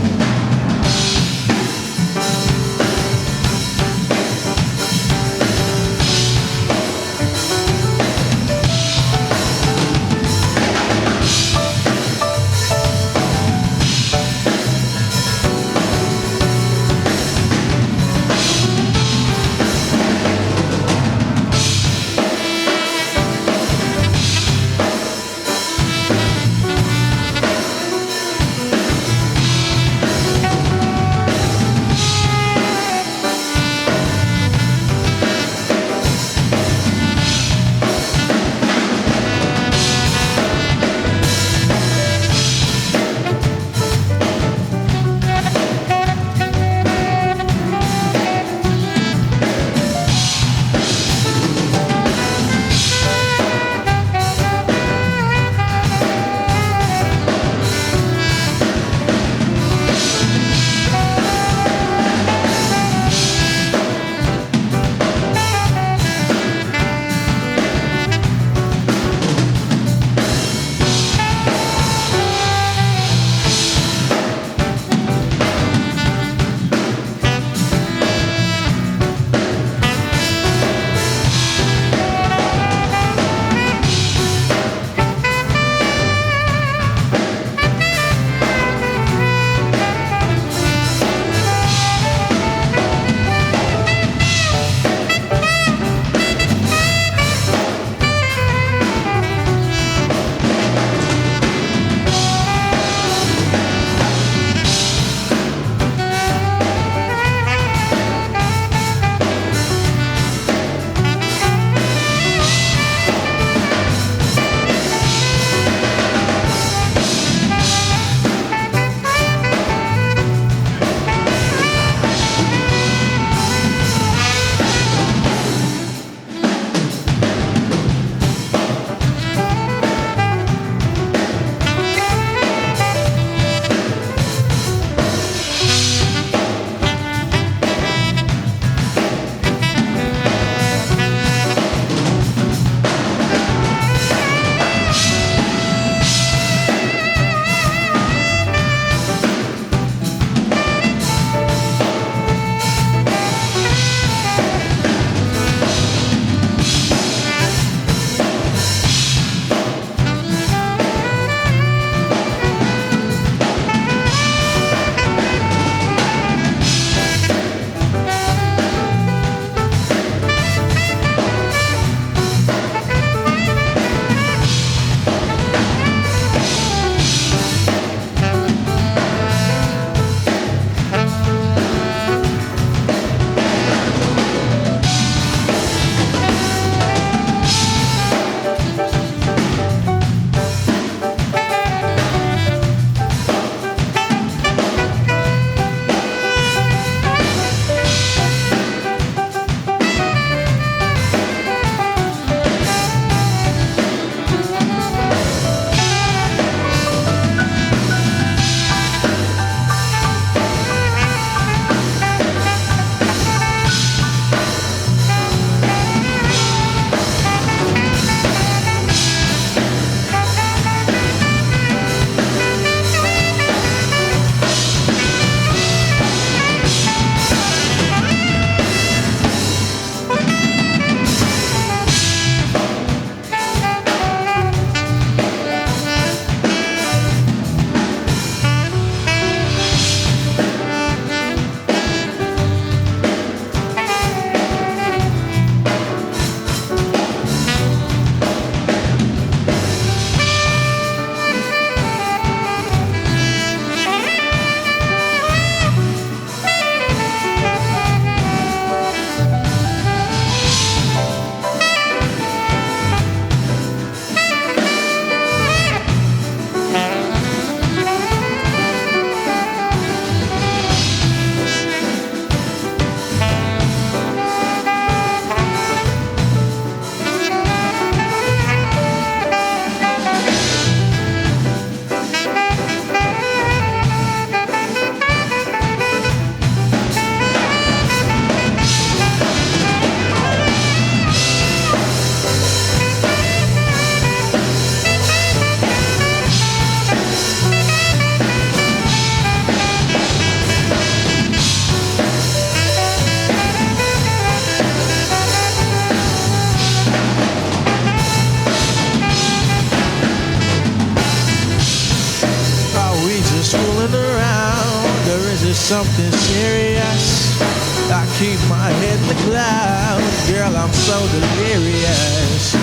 Speaker 2: something serious? I keep my head in the clouds. Girl, I'm so delirious.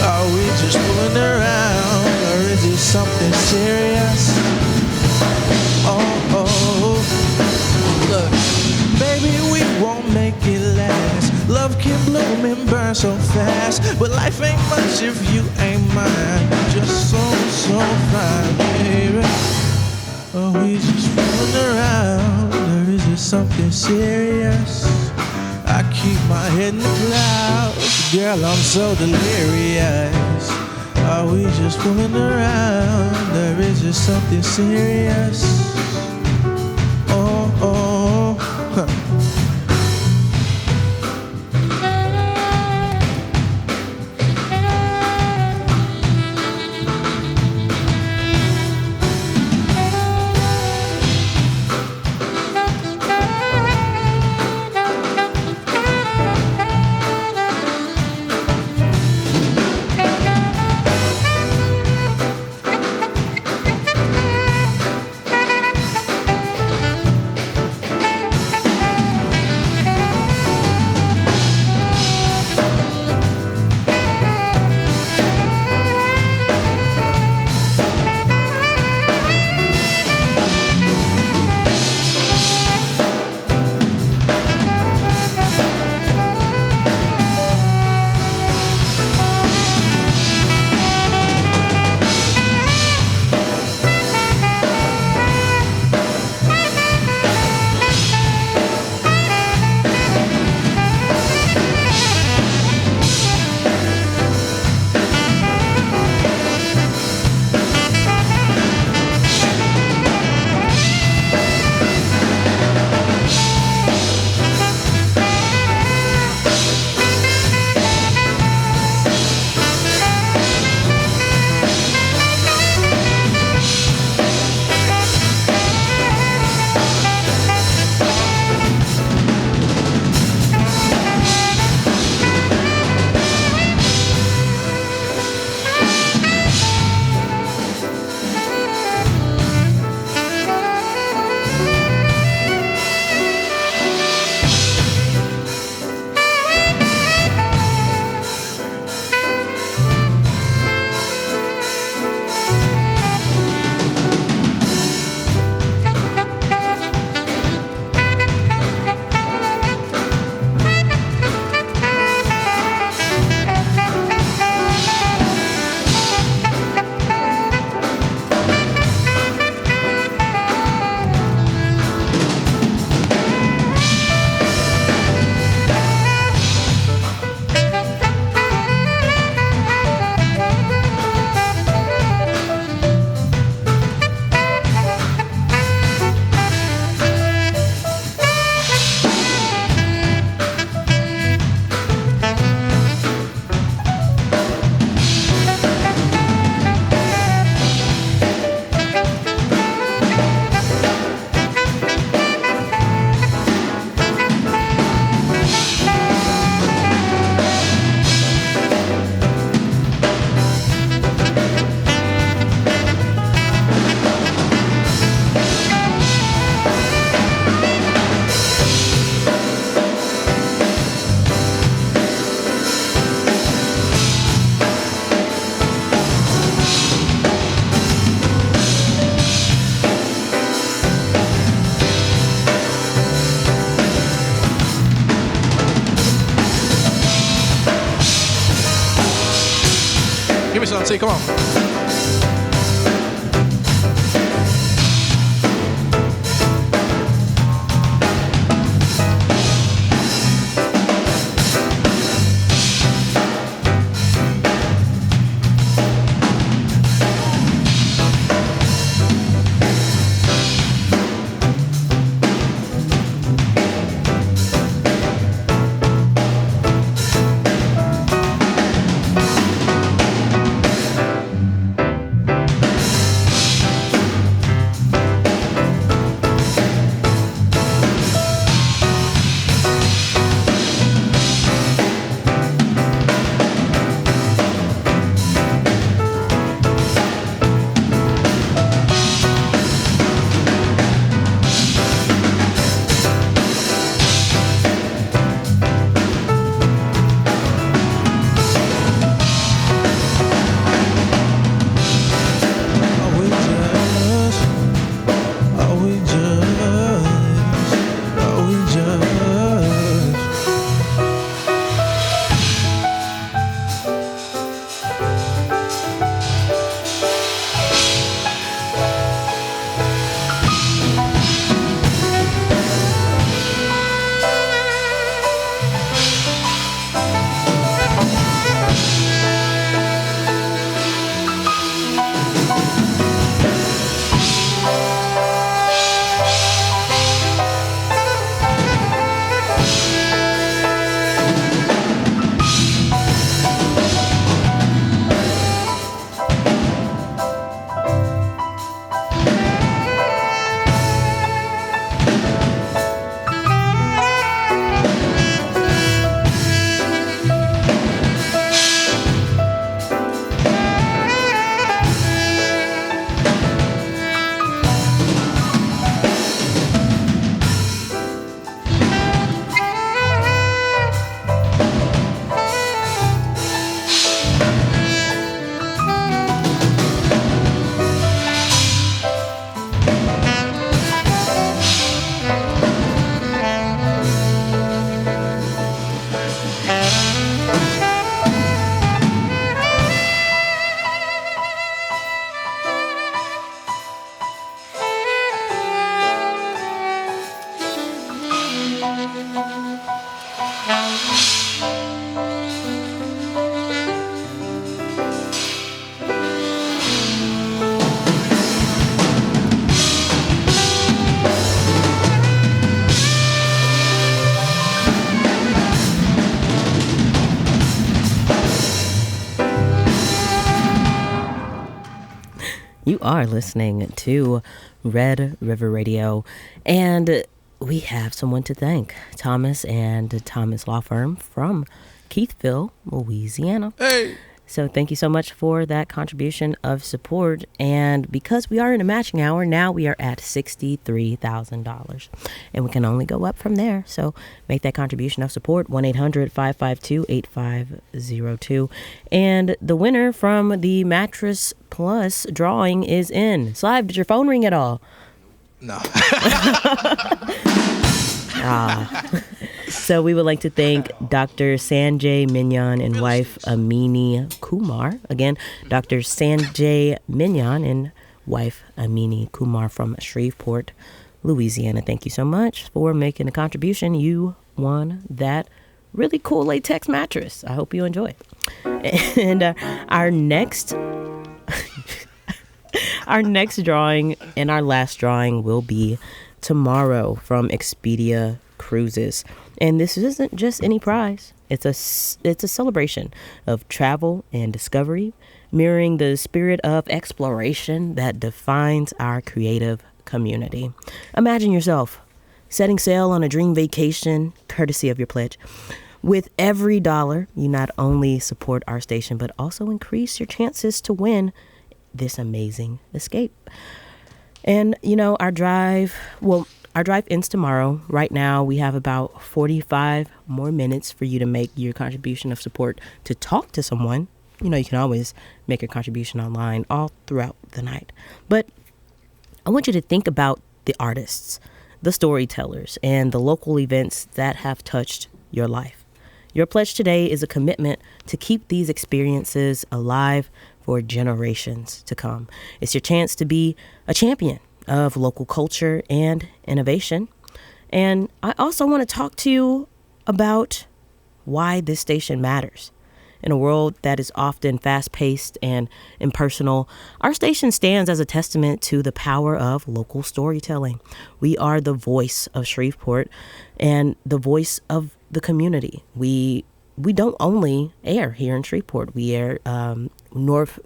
Speaker 2: Are we just fooling around, or is it something serious? Oh, oh, look, baby, we won't make it last. Love can bloom and burn so fast, but life ain't much if you ain't mine. You're just so fine, baby. Are we just fooling around, or is it something serious? I keep my head in the clouds. Girl, I'm so delirious. Are we just fooling around, or is it something serious? Oh, oh, huh.
Speaker 4: Give me some, T, come on.
Speaker 1: You are listening to Red River Radio, and we have someone to thank. Thomas and Thomas Law Firm from Keithville, Louisiana.
Speaker 4: Hey.
Speaker 1: So thank you so much for that contribution of support. And because we are in a matching hour, now we are at $63,000. And we can only go up from there. So make that contribution of support, 1-800-552-8502. And the winner from the Mattress Plus drawing is in. Slive, did your phone ring at all?
Speaker 4: No.
Speaker 1: So we would like to thank Dr. Sanjay Mignon and wife Amini Kumar. Again, Dr. Sanjay Mignon and wife Amini Kumar from Shreveport, Louisiana. Thank you so much for making a contribution. You won that really cool latex mattress. I hope you enjoy it. And our next drawing and our last drawing will be tomorrow from Expedia Cruises. And this isn't just any prize. It's a celebration of travel and discovery, mirroring the spirit of exploration that defines our creative community. Imagine yourself setting sail on a dream vacation, courtesy of your pledge. With every dollar, you not only support our station, but also increase your chances to win this amazing escape. And, our drive ends tomorrow. Right now, we have about 45 more minutes for you to make your contribution of support to talk to someone. You can always make a contribution online all throughout the night. But I want you to think about the artists, the storytellers, and the local events that have touched your life. Your pledge today is a commitment to keep these experiences alive for generations to come. It's your chance to be a champion of local culture and innovation. And I also want to talk to you about why this station matters. In a world that is often fast-paced and impersonal, our station stands as a testament to the power of local storytelling. We are the voice of Shreveport and the voice of the community. We don't only air here in Shreveport. We air North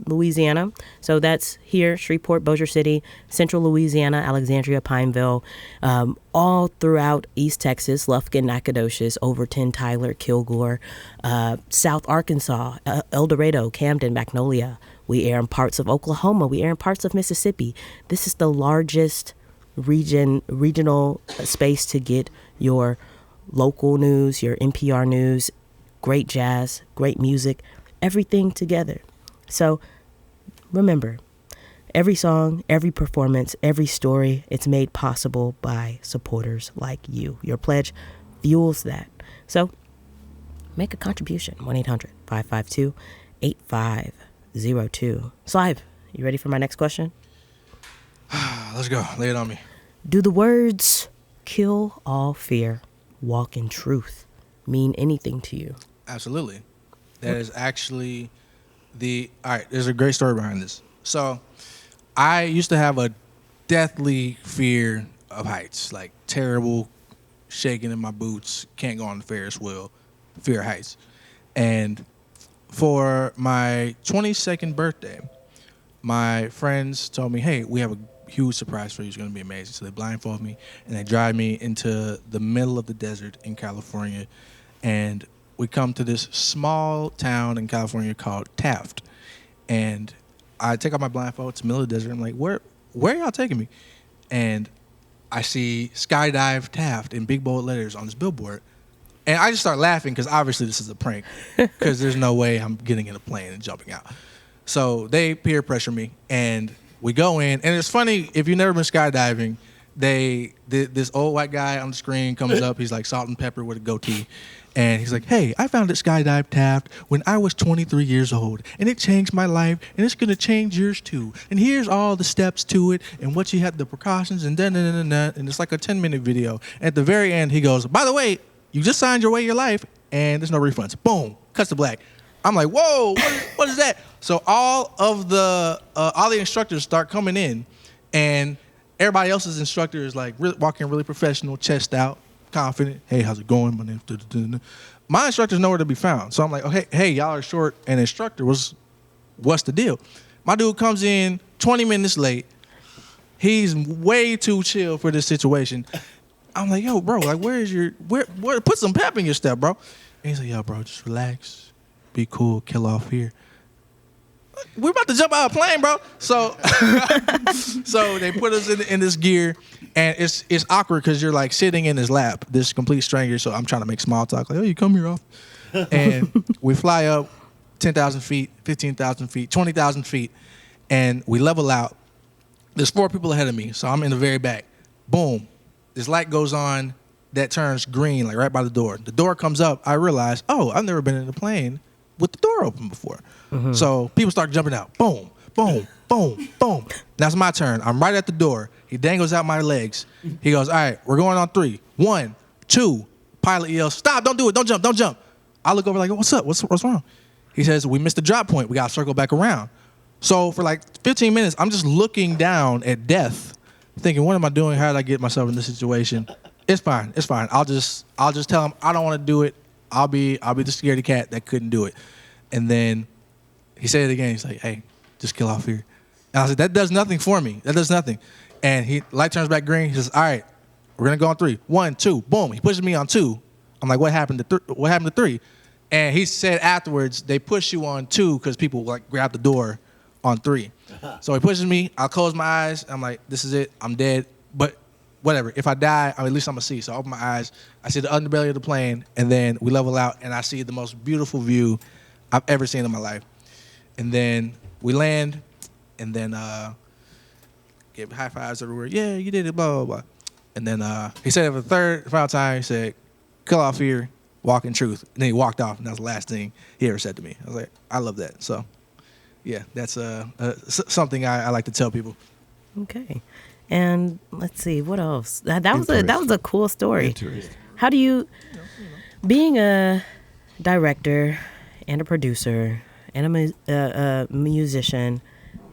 Speaker 1: Louisiana. So that's here, Shreveport, Bossier City, Central Louisiana, Alexandria, Pineville, all throughout East Texas, Lufkin, Nacogdoches, Overton, Tyler, Kilgore, South Arkansas, El Dorado, Camden, Magnolia. We air in parts of Oklahoma. We air in parts of Mississippi. This is the largest regional space to get your local news, your NPR news, great jazz, great music, everything together. So remember, every song, every performance, every story, it's made possible by supporters like you. Your pledge fuels that. So make a contribution, 1-800-552-8502. Slive, you ready for my next question?
Speaker 4: Let's go. Lay it on me.
Speaker 1: Do the words "kill all fear, walk in truth" mean anything to you?
Speaker 4: Absolutely. That is actually all right, there's a great story behind this. So I used to have a deathly fear of heights, like terrible shaking in my boots, can't go on the Ferris wheel, fear of heights. And for my 22nd birthday, my friends told me, hey, we have a huge surprise for you. It's going to be amazing. So they blindfold me and they drive me into the middle of the desert in California. And we come to this small town in California called Taft. And I take off my blindfold. It's the middle of the desert. I'm like, where are y'all taking me? And I see Skydive Taft in big bold letters on this billboard. And I just start laughing because obviously this is a prank because there's no way I'm getting in a plane and jumping out. So they peer pressure me and we go in. And it's funny, if you've never been skydiving, this old white guy on the screen comes up. He's like salt and pepper with a goatee. And he's like, hey, I found it Skydive Taft when I was 23 years old, and it changed my life, and it's going to change yours too. And here's all the steps to it, and what you have, the precautions, and da-da-da-da-da. And it's like a 10-minute video. At the very end, he goes, by the way, you just signed your way your life, and there's no refunds. Boom, cuts to black. I'm like, whoa, what is that? So all the instructors start coming in, and everybody else's instructor is like walking really professional, chest out, confident. Hey, how's it going? My name's da-da-da-da. My instructor's nowhere to be found. So I'm like, oh, hey, y'all are short an instructor. What's the deal? My dude comes in 20 minutes late. He's way too chill for this situation. I'm like, yo, bro, like, where, put some pep in your step, bro. And he's like, yo, bro, just relax. Be cool, kill off here. We're about to jump out of a plane, bro. So, so they put us in this gear, and it's awkward because you're like sitting in his lap, this complete stranger. So I'm trying to make small talk, like, oh, you come here off. And we fly up 10,000 feet, 15,000 feet, 20,000 feet, and we level out. There's 4 people ahead of me, so I'm in the very back. Boom. This light goes on that turns green, like right by the door. The door comes up. I realize, oh, I've never been in a plane with the door open before. Mm-hmm. So people start jumping out. Boom, boom, boom, boom. Now it's my turn. I'm right at the door. He dangles out my legs. He goes, all right, we're going on 3. 1, 2. Pilot yells, stop, don't do it, don't jump, don't jump. I look over like, what's up, what's wrong? He says, we missed the drop point. We got to circle back around. So for like 15 minutes, I'm just looking down at death, thinking, what am I doing? How did I get myself in this situation? It's fine. It's fine. I'll just tell him I don't want to do it. I'll be the scaredy cat that couldn't do it. And then he said it again. He's like, hey, just kill off here. And I said, that does nothing for me. That does nothing. And light turns back green. He says, all right, we're gonna go on 3. 1, 2, boom. He pushes me on 2. I'm like, what happened to 3? And he said afterwards, they push you on 2 because people like grab the door on 3. So he pushes me. I close my eyes. I'm like, this is it. I'm dead. But whatever. If I die, at least I'm gonna see. So I open my eyes. I see the underbelly of the plane, and then we level out, and I see the most beautiful view I've ever seen in my life. And then we land, and then give high fives everywhere. Yeah, you did it. Blah blah blah. And then he said it for the final time. He said, "Kill off here, walk in truth." And then he walked off, and that was the last thing he ever said to me. I was like, I love that. So. Yeah, that's something I like to tell people.
Speaker 1: Okay, and let's see what else. That was a cool story. How do you, being a director and a producer and a musician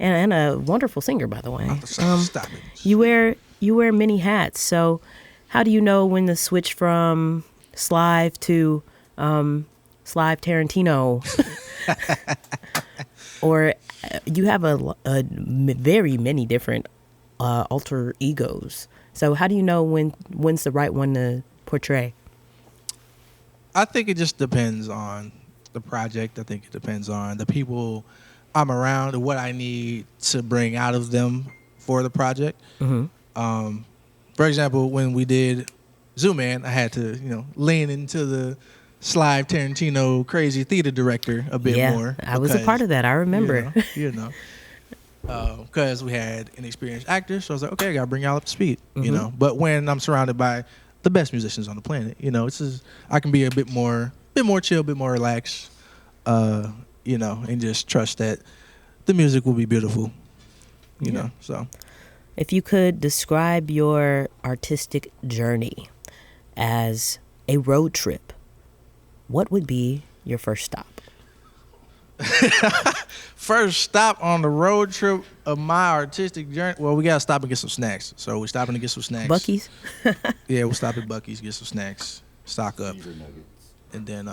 Speaker 1: and a wonderful singer, by the way.
Speaker 4: Stop it.
Speaker 1: You wear many hats. So, how do you know when to switch from Slive to Slive Tarantino? Or you have a very many different alter egos. So how do you know when's the right one to portray?
Speaker 4: I think it just depends on the project. I think it depends on the people I'm around and what I need to bring out of them for the project. Mm-hmm. For example, when we did Zooman, I had to lean into the Slive Tarantino crazy theater director a bit more.
Speaker 1: I was a part of that. I remember.
Speaker 4: Because we had inexperienced actors, so I was like, okay, I gotta bring y'all up to speed. Mm-hmm. But when I'm surrounded by the best musicians on the planet, I can be a bit more chill, a bit more relaxed, and just trust that the music will be beautiful. You know. So,
Speaker 1: if you could describe your artistic journey as a road trip, what would be your first stop?
Speaker 4: First stop on the road trip of my artistic journey. Well, we gotta stop and get some snacks. So we're stopping to get some snacks.
Speaker 1: Buc-ee's?
Speaker 4: Yeah, we'll stop at Buc-ee's, get some snacks, stock up, and then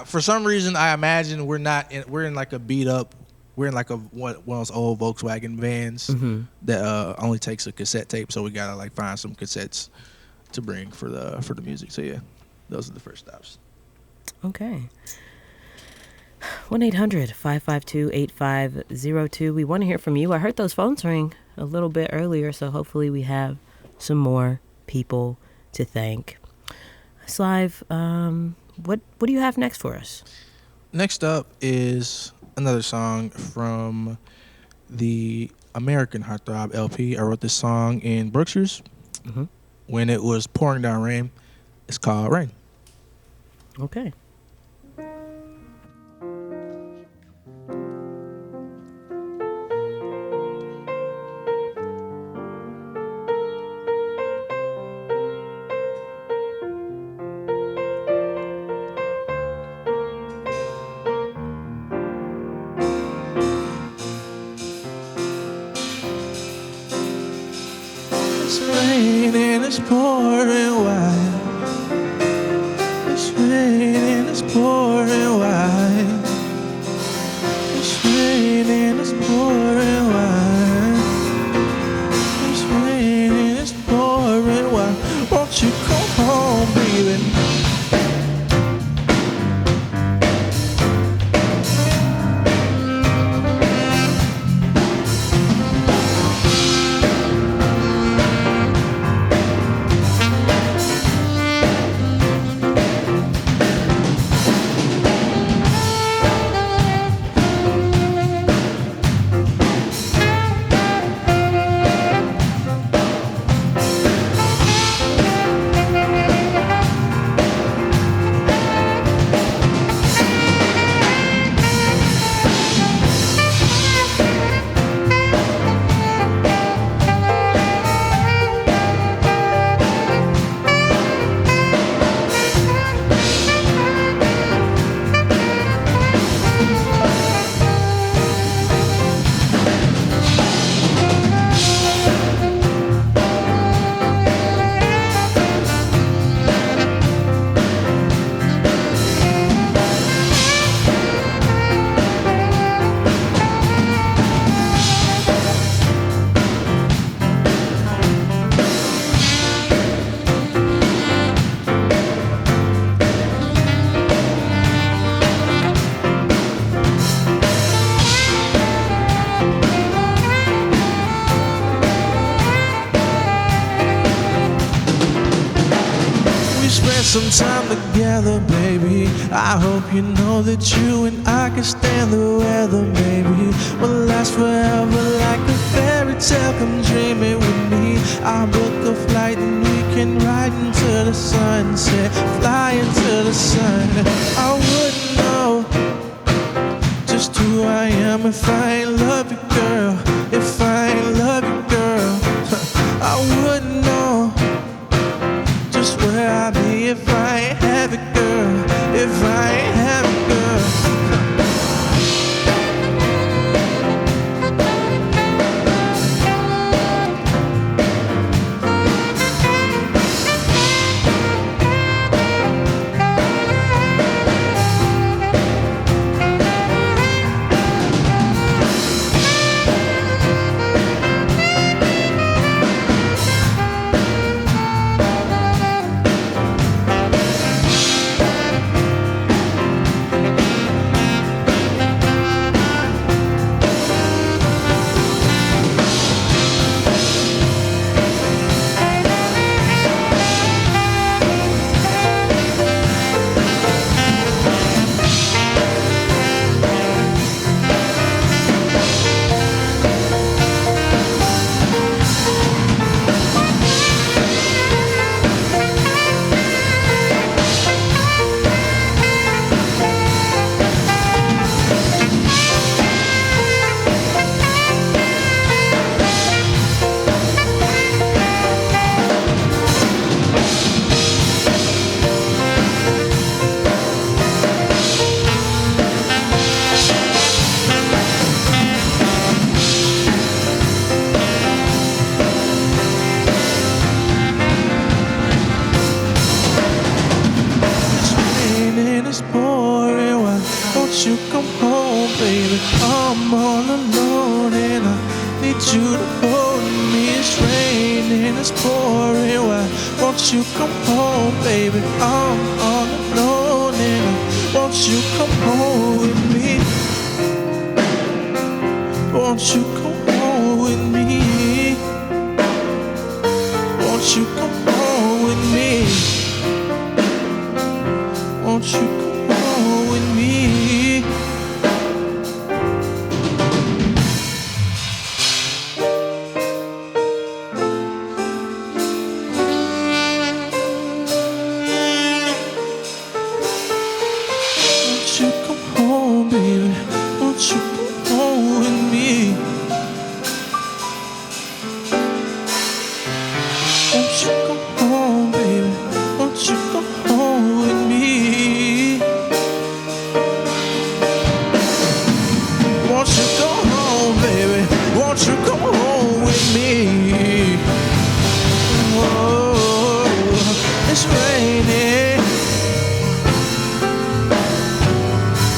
Speaker 4: for some reason I imagine we're in like a beat up. We're in like one of those old Volkswagen vans that only takes a cassette tape. So we gotta like find some cassettes to bring for the music. So yeah. Those are the first stops.
Speaker 1: Okay. 1-800-552-8502. We want to hear from you. I heard those phones ring a little bit earlier, so hopefully we have some more people to thank. Slive, what do you have next for us?
Speaker 4: Next up is another song from the American Hearthrob LP. I wrote this song in Brookshires when it was pouring down rain. It's called Rain.
Speaker 1: Okay.
Speaker 2: It's raining, it's pouring wide. It's raining, it's pouring wide. It's raining, it's pouring some time together, baby. I hope you know that you and I can stand the weather, baby. We'll last forever like a fairy tale. Come dreaming with me. I'll book a flight and we can ride into the sunset, fly into the sun. I wouldn't know just who I am if I ain't love you, girl. If I ain't love you, girl. I wouldn't know just where I'd be if I ain't have it, girl. If I ain't have it, girl. You come home, baby. I'm all alone and I need you to hold me. It's raining, it's pouring. Why won't you come home, baby? I'm all alone and I want you come home with me. Won't you come home with me? Won't you come home with me? Won't you come home with me?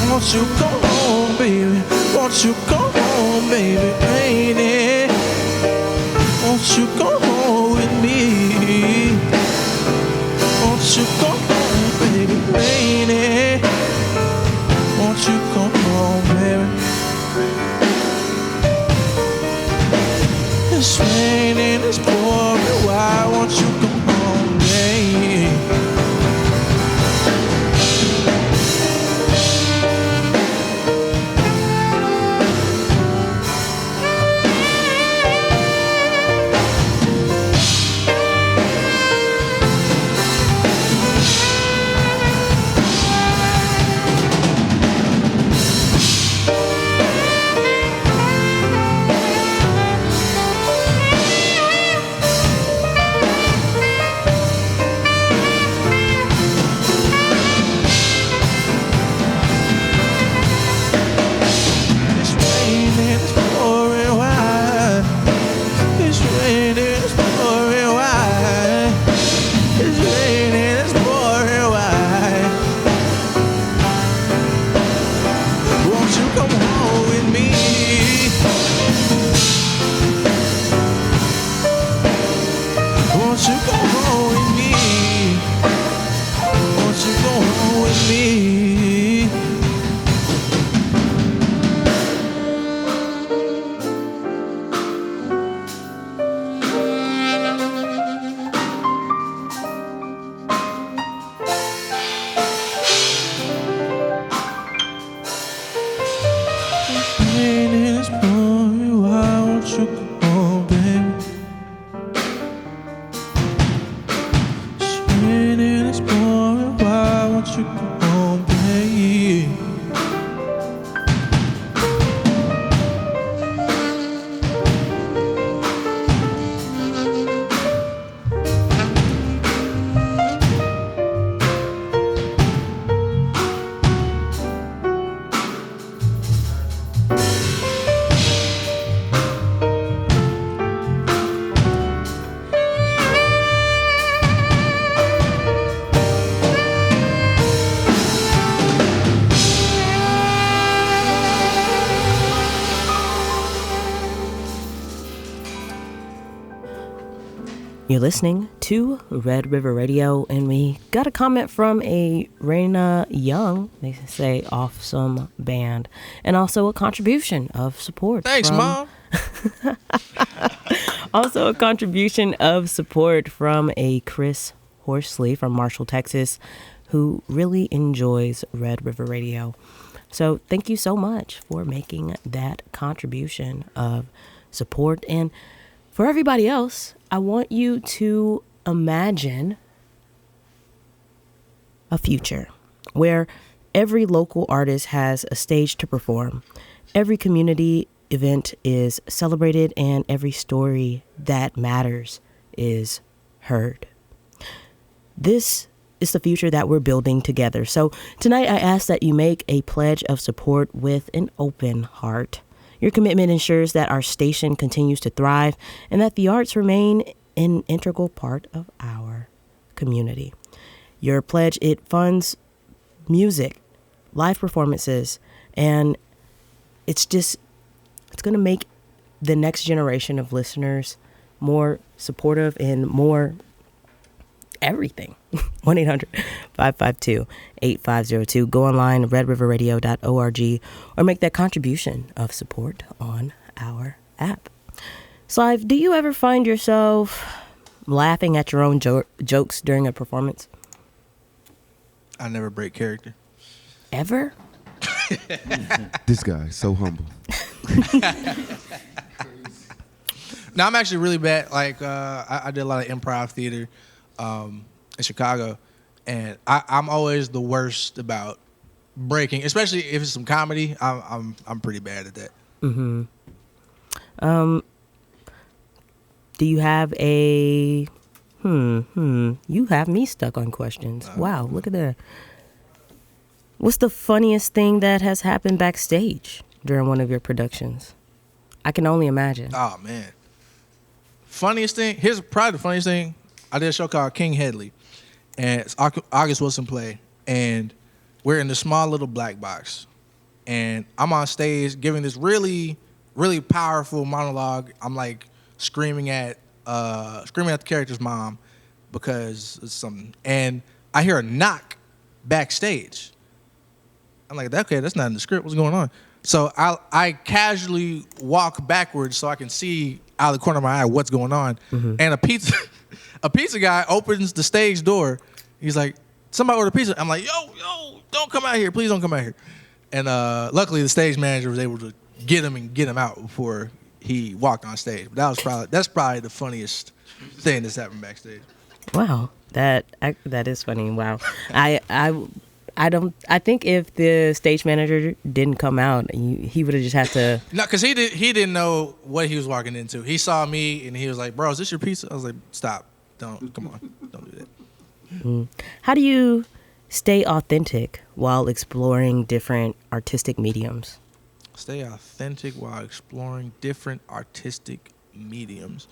Speaker 2: Won't you come home, baby? Won't you come home, baby? Rainy. Won't you come home with me? Won't you come home, baby? Rainy. Won't you come home, baby? It's raining, it's pouring. Why won't you come home, baby?
Speaker 1: You're listening to Red River Radio, and we got a comment from a Raina Young, they say awesome band, and also a contribution of support.
Speaker 4: Thanks, Mom.
Speaker 1: Also a contribution of support from a Chris Horsley from Marshall, Texas, who really enjoys Red River Radio. So thank you so much for making that contribution of support. And for everybody else, I want you to imagine a future where every local artist has a stage to perform, every community event is celebrated, and every story that matters is heard. This is the future that we're building together. So tonight I ask that you make a pledge of support with an open heart. Your commitment ensures that our station continues to thrive and that the arts remain an integral part of our community. Your pledge, it funds music, live performances, and it's going to make the next generation of listeners more supportive and more everything. 1-800-552-8502. Go online, redriverradio.org, or make that contribution of support on our app. Slive, do you ever find yourself laughing at your own jokes during a performance?
Speaker 4: I never break character.
Speaker 1: Ever?
Speaker 3: This guy is so humble.
Speaker 4: No, I'm actually really bad. Like, I did a lot of improv theater in Chicago, and I'm always the worst about breaking, especially if it's some comedy. I'm pretty bad at that.
Speaker 1: Mm-hmm. Do you have a you have me stuck on questions. Wow, look at that. What's the funniest thing that has happened backstage during one of your productions? I can only imagine.
Speaker 4: Oh man, funniest thing. Here's probably the funniest thing. I did a show called King Headley, and it's August Wilson play, and we're in the small little black box, and I'm on stage giving this really, really powerful monologue. I'm like screaming at the character's mom because it's something, and I hear a knock backstage. I'm like, okay, that's not in the script. What's going on? So I casually walk backwards so I can see out of the corner of my eye what's going on, and a pizza guy opens the stage door. He's like, somebody order pizza. I'm like, yo, don't come out here. Please don't come out here. And luckily the stage manager was able to get him out before he walked on stage. But that's probably the funniest thing that's happened backstage.
Speaker 1: Wow, that is funny. Wow. I think if the stage manager didn't come out, he would have just had to. No,
Speaker 4: because he didn't know what he was walking into. He saw me and he was like, "Bro, is this your pizza?" I was like, "Stop! Don't do that."
Speaker 1: How do you stay authentic while exploring different artistic mediums?
Speaker 4: Stay authentic while exploring different artistic mediums.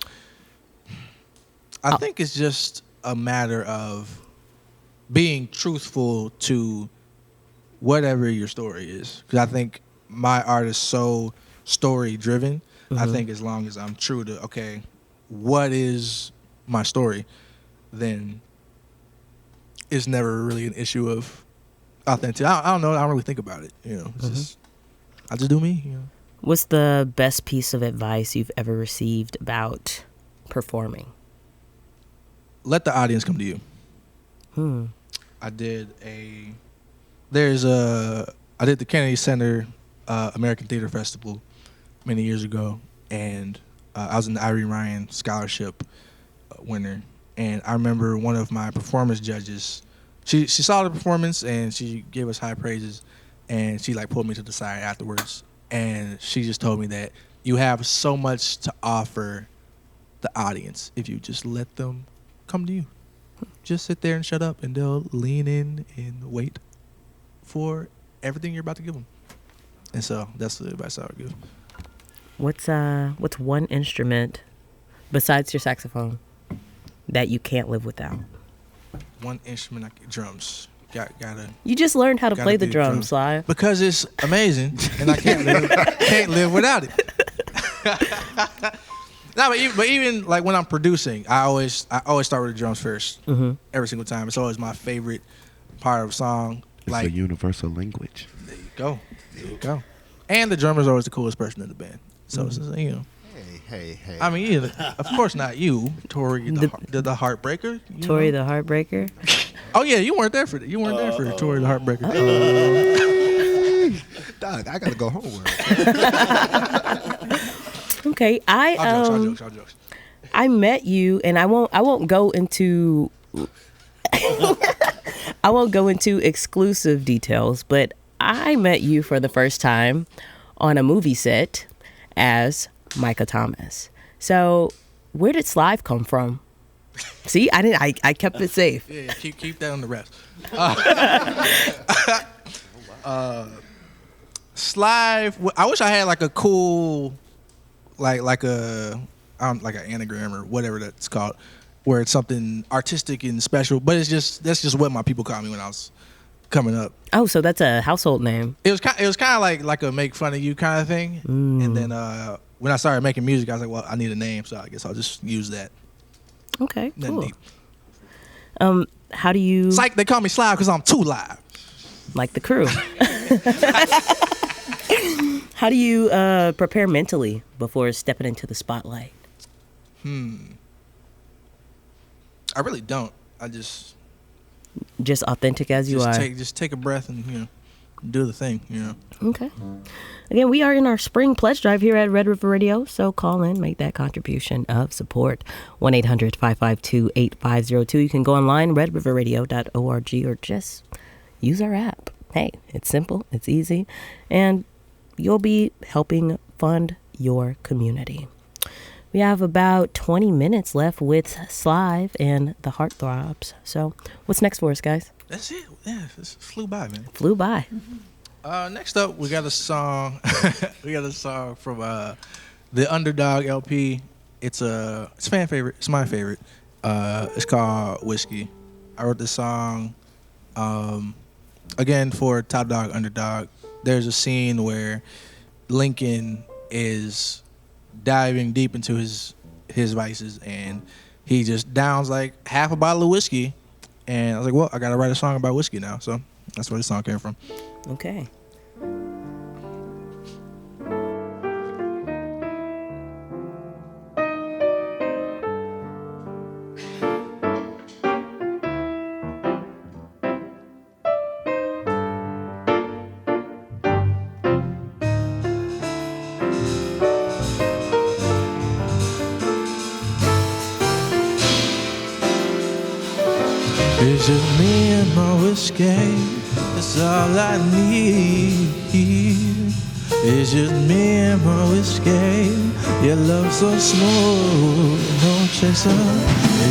Speaker 4: I think it's just a matter of being truthful to whatever your story is. Because I think my art is so story driven. I think as long as I'm true to, okay, what is my story, then it's never really an issue of authenticity. I don't know. I don't really think about it. It's I just do me.
Speaker 1: What's the best piece of advice you've ever received about performing?
Speaker 4: Let the audience come to you. I did the Kennedy Center American Theater Festival many years ago, and I was an Irene Ryan Scholarship winner. And I remember one of my performance judges, she saw the performance and she gave us high praises, and she like pulled me to the side afterwards, and she just told me that you have so much to offer the audience if you just let them come to you. Just sit there and shut up, and they'll lean in and wait for everything you're about to give them. And so that's the advice I would give.
Speaker 1: What's one instrument besides your saxophone that you can't live without?
Speaker 4: One instrument, drums. Gotta.
Speaker 1: You just learned how to play the drums, Slive.
Speaker 4: Because it's amazing, and I can't live without it. No, but even like when I'm producing, I always start with the drums first. Every single time. It's always my favorite part of a song.
Speaker 3: It's
Speaker 4: Like
Speaker 3: a universal language.
Speaker 4: there you go. There you go. And the drummer's always the coolest person in the band. So it's just, you know.
Speaker 3: Hey.
Speaker 4: I mean, of course not you, Tori the Heartbreaker.
Speaker 1: Tori the Heartbreaker.
Speaker 4: Oh yeah, you weren't there for that. You weren't there for Tori the Heartbreaker.
Speaker 3: Dog, I gotta go home.
Speaker 1: Okay,
Speaker 4: All jokes.
Speaker 1: I met you, and I won't go into I won't go into exclusive details, but I met you for the first time on a movie set as Micah Thomas. So, where did Slive come from? See, I kept it safe.
Speaker 4: Yeah, keep that on the rest. Slive. I wish I had like a cool, like an anagram or whatever that's called, where it's something artistic and special. But that's just what my people called me when I was coming up.
Speaker 1: Oh, so that's a household name.
Speaker 4: It was kind of like a make fun of you kind of thing. And then when I started making music, I was like, well, I need a name, so I guess I'll just use that.
Speaker 1: Okay,
Speaker 4: Nothing
Speaker 1: cool.
Speaker 4: deep.
Speaker 1: How do you
Speaker 4: It's like they call me Slive because I'm too live.
Speaker 1: like the crew? How do you prepare mentally before stepping into the spotlight?
Speaker 4: I really don't. I just
Speaker 1: Authentic as you are.
Speaker 4: take a breath and do the thing.
Speaker 1: Okay. Again, we are in our spring pledge drive here at Red River Radio, so call in, make that contribution of support. 1-800-552-8502. You can go online, redriverradio.org, or just use our app. Hey, it's simple, it's easy, and you'll be helping fund your community. We have about 20 minutes left with Slive and the Hearthrobs. So what's next for us, guys?
Speaker 4: That's it. Yeah, this flew by, man.
Speaker 1: Flew by.
Speaker 4: Next up, we got a song. We got a song from the Underdog LP. It's a fan favorite. It's my favorite. It's called Whiskey. I wrote this song again for Top Dog Underdog. There's a scene where Lincoln is diving deep into his vices, and he just downs like half a bottle of whiskey. And I was like, well, I gotta write a song about whiskey now. So that's where the song came from.
Speaker 1: Okay.
Speaker 2: It's just me and my whiskey, that's all I need. It's just me and my whiskey, your love so smooth, no chaser.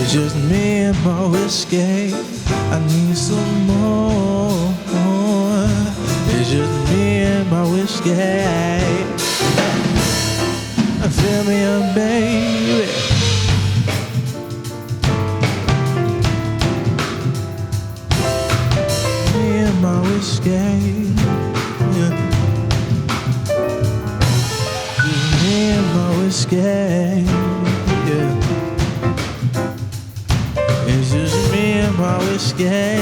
Speaker 2: It's just me and my whiskey, I need some more. It's just me and my whiskey, fill me up, baby. My whiskey, yeah. Just me and my whiskey, yeah. It's just me and my whiskey.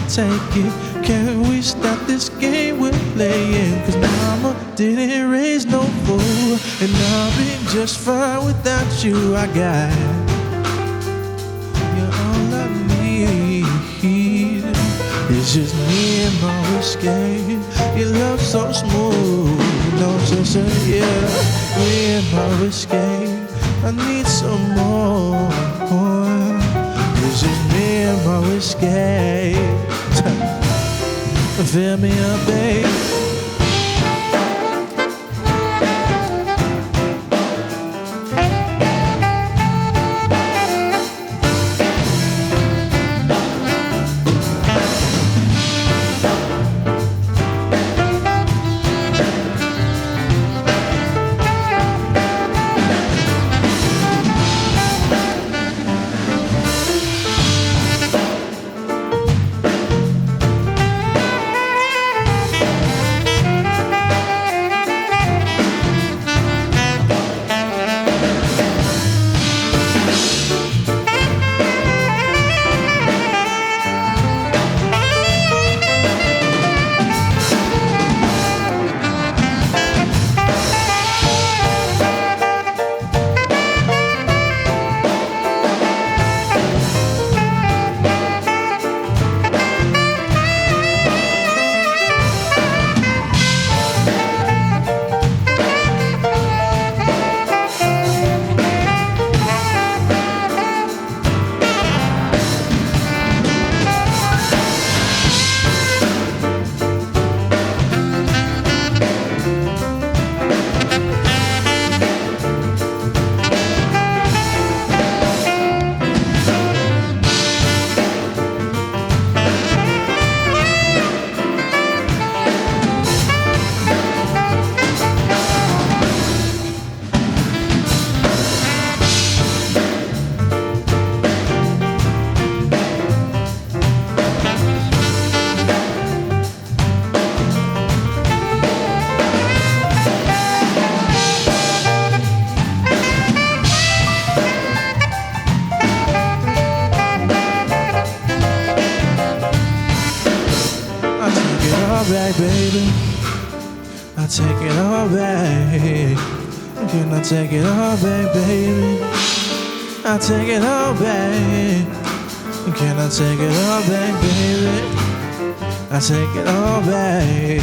Speaker 2: take it. Can we stop this game we're playing? Cause mama didn't raise no fool, and I'll be just fine without you. I got you're all I need. It's just me and my whiskey. Your love so smooth. No, just yeah. Me and my whiskey. I need some more. It's just me and my whiskey. Fill me up, babe. Baby, I take it all back. Can I take it all back, baby? I take it all back. Can I take it all back, baby? I take it all back.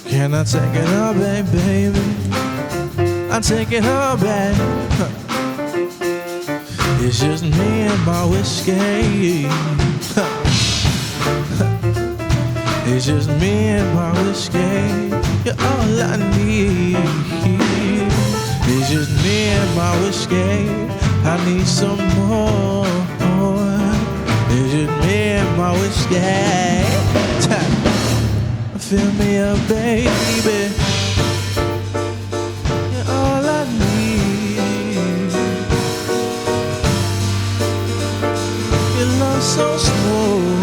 Speaker 2: Can I take it all back, baby? I take it all back. It's just me and my whiskey. It's just me and my whiskey. You're all I need. It's just me and my whiskey. I need some more. It's just me and my whiskey. Fill me up, baby. You're all I need. Your love so smooth.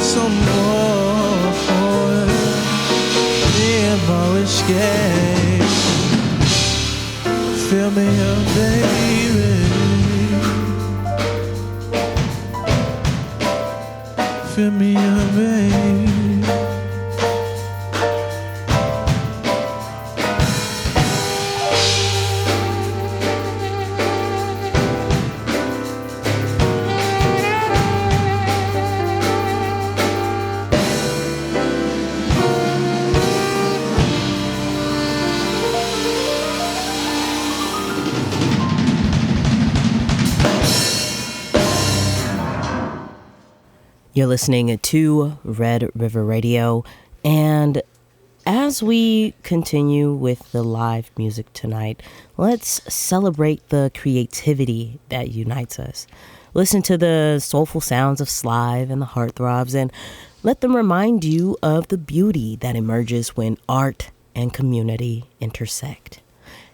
Speaker 2: Some more. Me and my whiskey. Fill me up, baby. Fill me up, baby.
Speaker 1: You're listening to Red River Radio, and as we continue with the live music tonight, let's celebrate the creativity that unites us. Listen to the soulful sounds of Slive and the Hearthrobs, and let them remind you of the beauty that emerges when art and community intersect.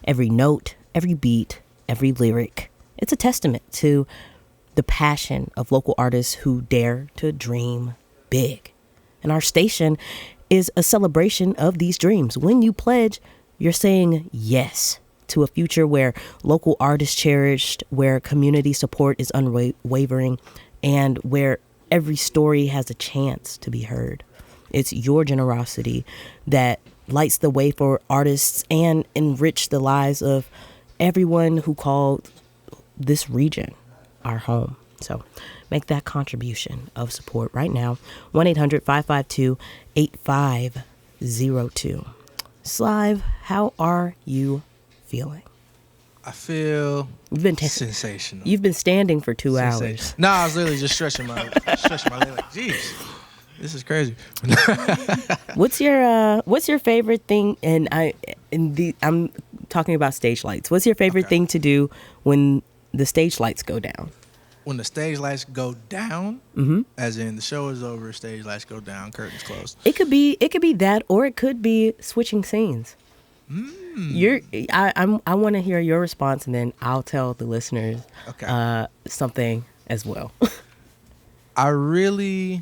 Speaker 1: Every note, every beat, every lyric, it's a testament to the passion of local artists who dare to dream big. And our station is a celebration of these dreams. When you pledge, you're saying yes to a future where local art is cherished, where community support is unwavering, and where every story has a chance to be heard. It's your generosity that lights the way for artists and enrich the lives of everyone who called this region our home. So make that contribution of support right now. 1-800-552-8502. Slive, how are you feeling?
Speaker 4: I feel sensational.
Speaker 1: You've been standing for 2 hours.
Speaker 4: No, I was literally just stretching my leg. Like, jeez, this is crazy.
Speaker 1: What's your favorite thing? And I'm talking about stage lights. What's your favorite thing to do when the stage lights go down?
Speaker 4: When the stage lights go down, as in the show is over, stage lights go down, curtains closed.
Speaker 1: It could be that, or it could be switching scenes. I want to hear your response, and then I'll tell the listeners something as well.
Speaker 4: I really,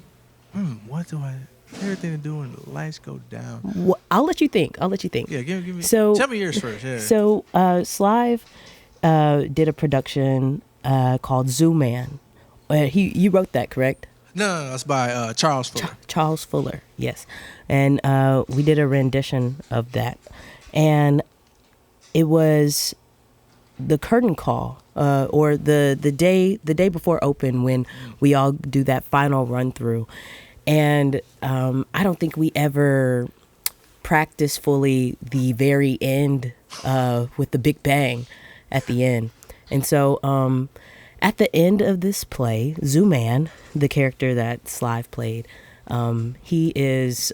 Speaker 4: what do I everything to do when the lights go down?
Speaker 1: Well, I'll let you think.
Speaker 4: Yeah, give me.
Speaker 1: So
Speaker 4: tell me yours first. Yeah.
Speaker 1: So Slive did a production called Zoo Man. You wrote that, correct?
Speaker 4: No, that's by Charles Fuller.
Speaker 1: Charles Fuller, yes. And we did a rendition of that. And it was the curtain call, or the day before open, when we all do that final run through. And I don't think we ever practiced fully the very end with the big bang at the end. And so at the end of this play, Zoo Man, the character that Slive played, he is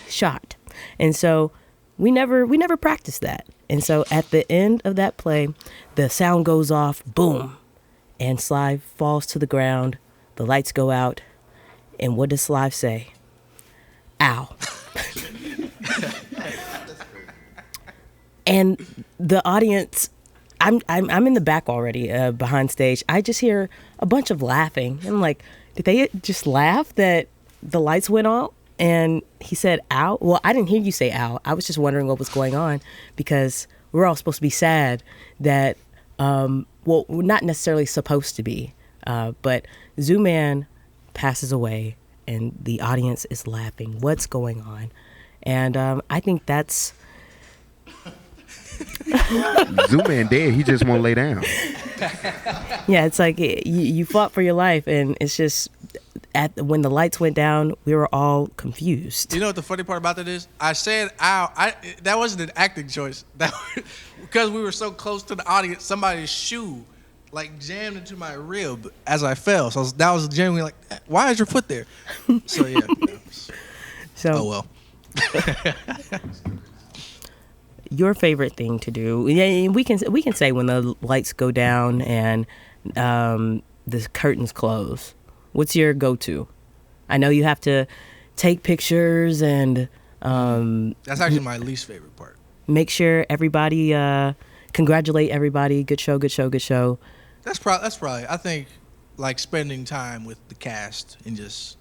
Speaker 1: shot. And so we never practiced that. And so at the end of that play, the sound goes off, boom, and Slive falls to the ground. The lights go out. And what does Slive say? Ow. And the audience, I'm in the back already, behind stage. I just hear a bunch of laughing. And I'm like, did they just laugh that the lights went out? And he said, ow. Well, I didn't hear you say ow. I was just wondering what was going on, because we're all supposed to be sad that, well, we're not necessarily supposed to be, but Zoo Man passes away and the audience is laughing. What's going on? And I think that's...
Speaker 3: Zoo Man dead. He just won't lay down.
Speaker 1: Yeah, it's like you fought for your life, and it's just... when the lights went down, we were all confused.
Speaker 4: You know what the funny part about that is? I said, ow. That wasn't an acting choice. Because we were so close to the audience, somebody's shoe like jammed into my rib as I fell. So that was genuinely like, why is your foot there? So yeah.
Speaker 1: So,
Speaker 4: oh well.
Speaker 1: Your favorite thing to do? Yeah, we can say when the lights go down and the curtains close. What's your go-to? I know you have to take pictures and...
Speaker 4: that's actually my least favorite part.
Speaker 1: Make sure everybody... congratulate everybody. Good show, good show, good show.
Speaker 4: That's probably... I think, like, spending time with the cast and just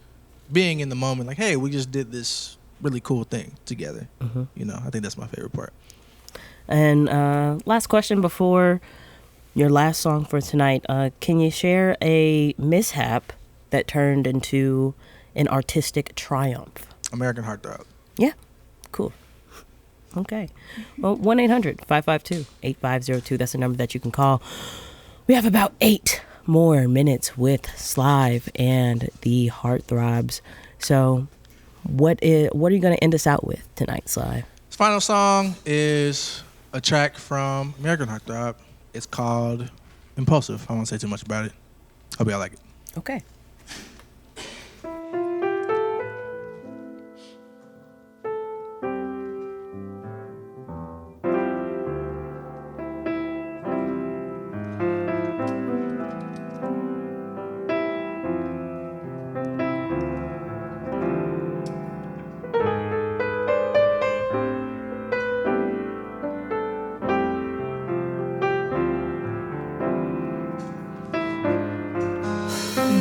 Speaker 4: being in the moment. Like, hey, we just did this really cool thing together. Mm-hmm. You know, I think that's my favorite part.
Speaker 1: And last question before your last song for tonight. Can you share a mishap that turned into an artistic triumph?
Speaker 4: American Hearthrob.
Speaker 1: Yeah, cool. Okay. Well, 1-800-552-8502. That's the number that you can call. We have about 8 more minutes with Slive and the Hearthrobs. So what are you going to end us out with tonight, Slive?
Speaker 4: This final song is a track from American Hearthrob. It's called Impulsive. I won't say too much about it. Hope y'all like it.
Speaker 1: Okay.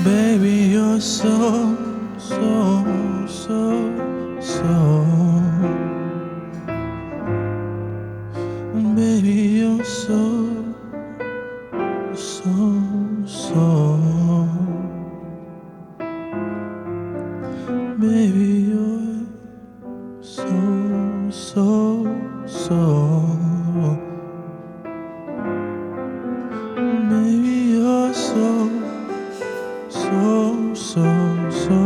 Speaker 2: Baby, you're so Baby, you're so, so. Baby, you're so, so. Baby, you're so, so.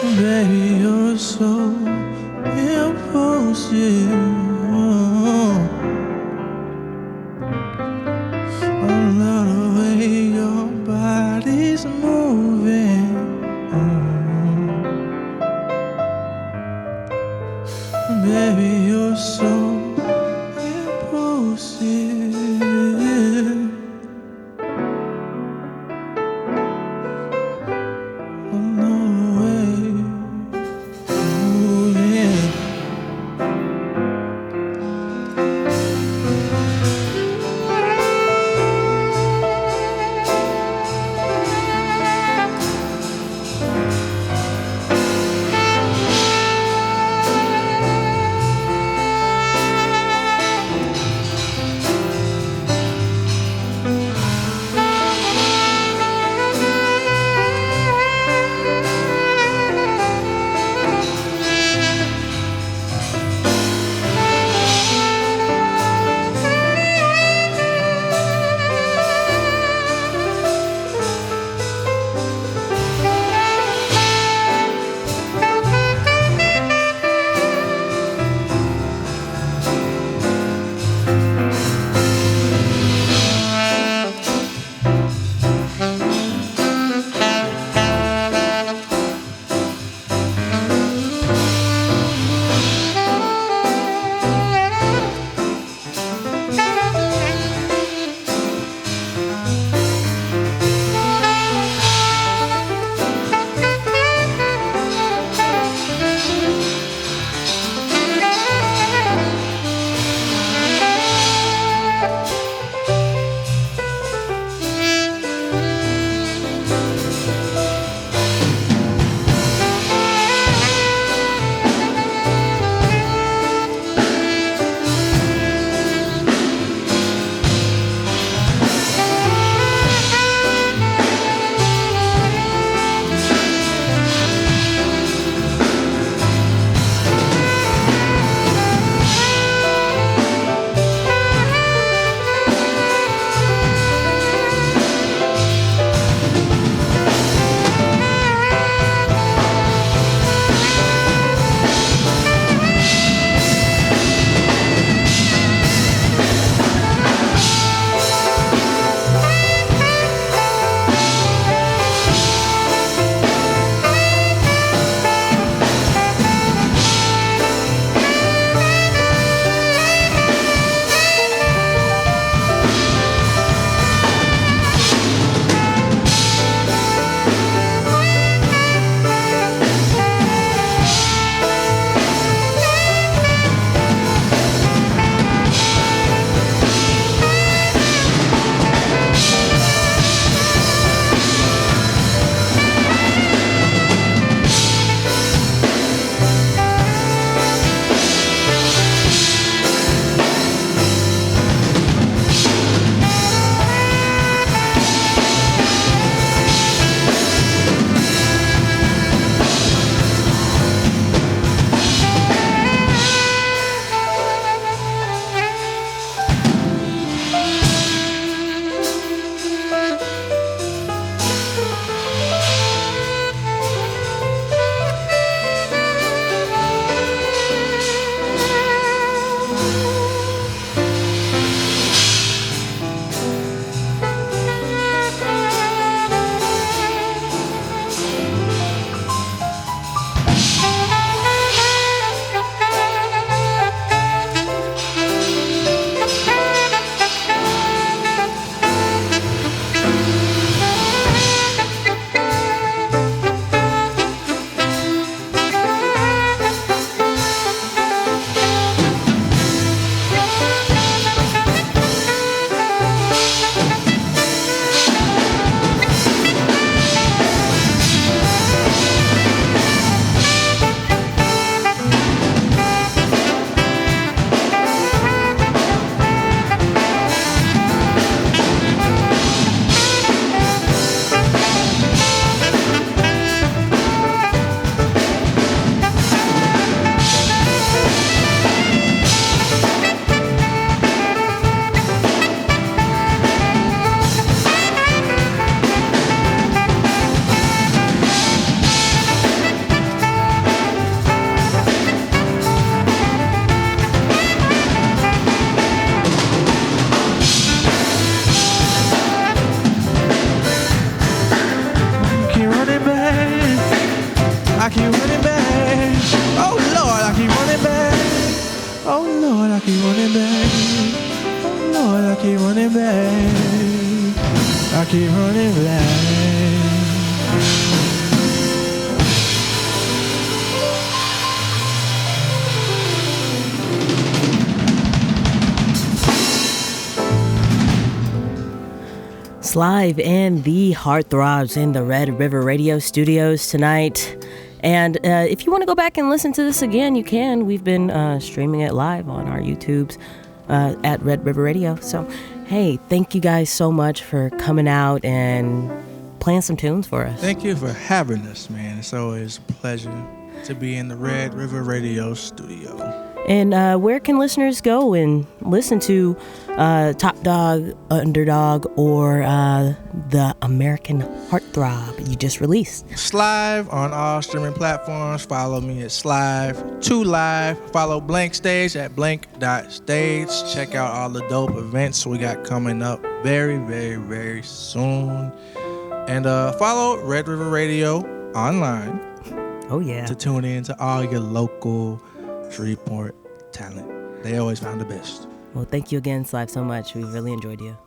Speaker 2: Baby, you're so impulsive. I love the way your body's moving. Baby, you're so impulsive. I love the way you're moving. Oh Lord, I keep running back. Oh Lord, I keep running back. I keep running back.
Speaker 1: Slive and the Hearthrobs in the Red River Radio Studios tonight. And if you want to go back and listen to this again, you can. We've been streaming it live on our YouTubes at Red River Radio. So, hey, thank you guys so much for coming out and playing some tunes for us.
Speaker 4: Thank you for having us, man. It's always a pleasure to be in the Red River Radio studio.
Speaker 1: And where can listeners go and listen to Top Dog, Underdog, or the American Hearthrob you just released?
Speaker 4: Slive on all streaming platforms. Follow me at Slive2Live. Follow Blank Stage at blank.stage. Check out all the dope events we got coming up very, very, very soon. And follow Red River Radio online.
Speaker 1: Oh, yeah.
Speaker 4: To tune in to all your local Shreveport talent. They always found the best.
Speaker 1: Well, thank you again, Slive, so much. We really enjoyed you.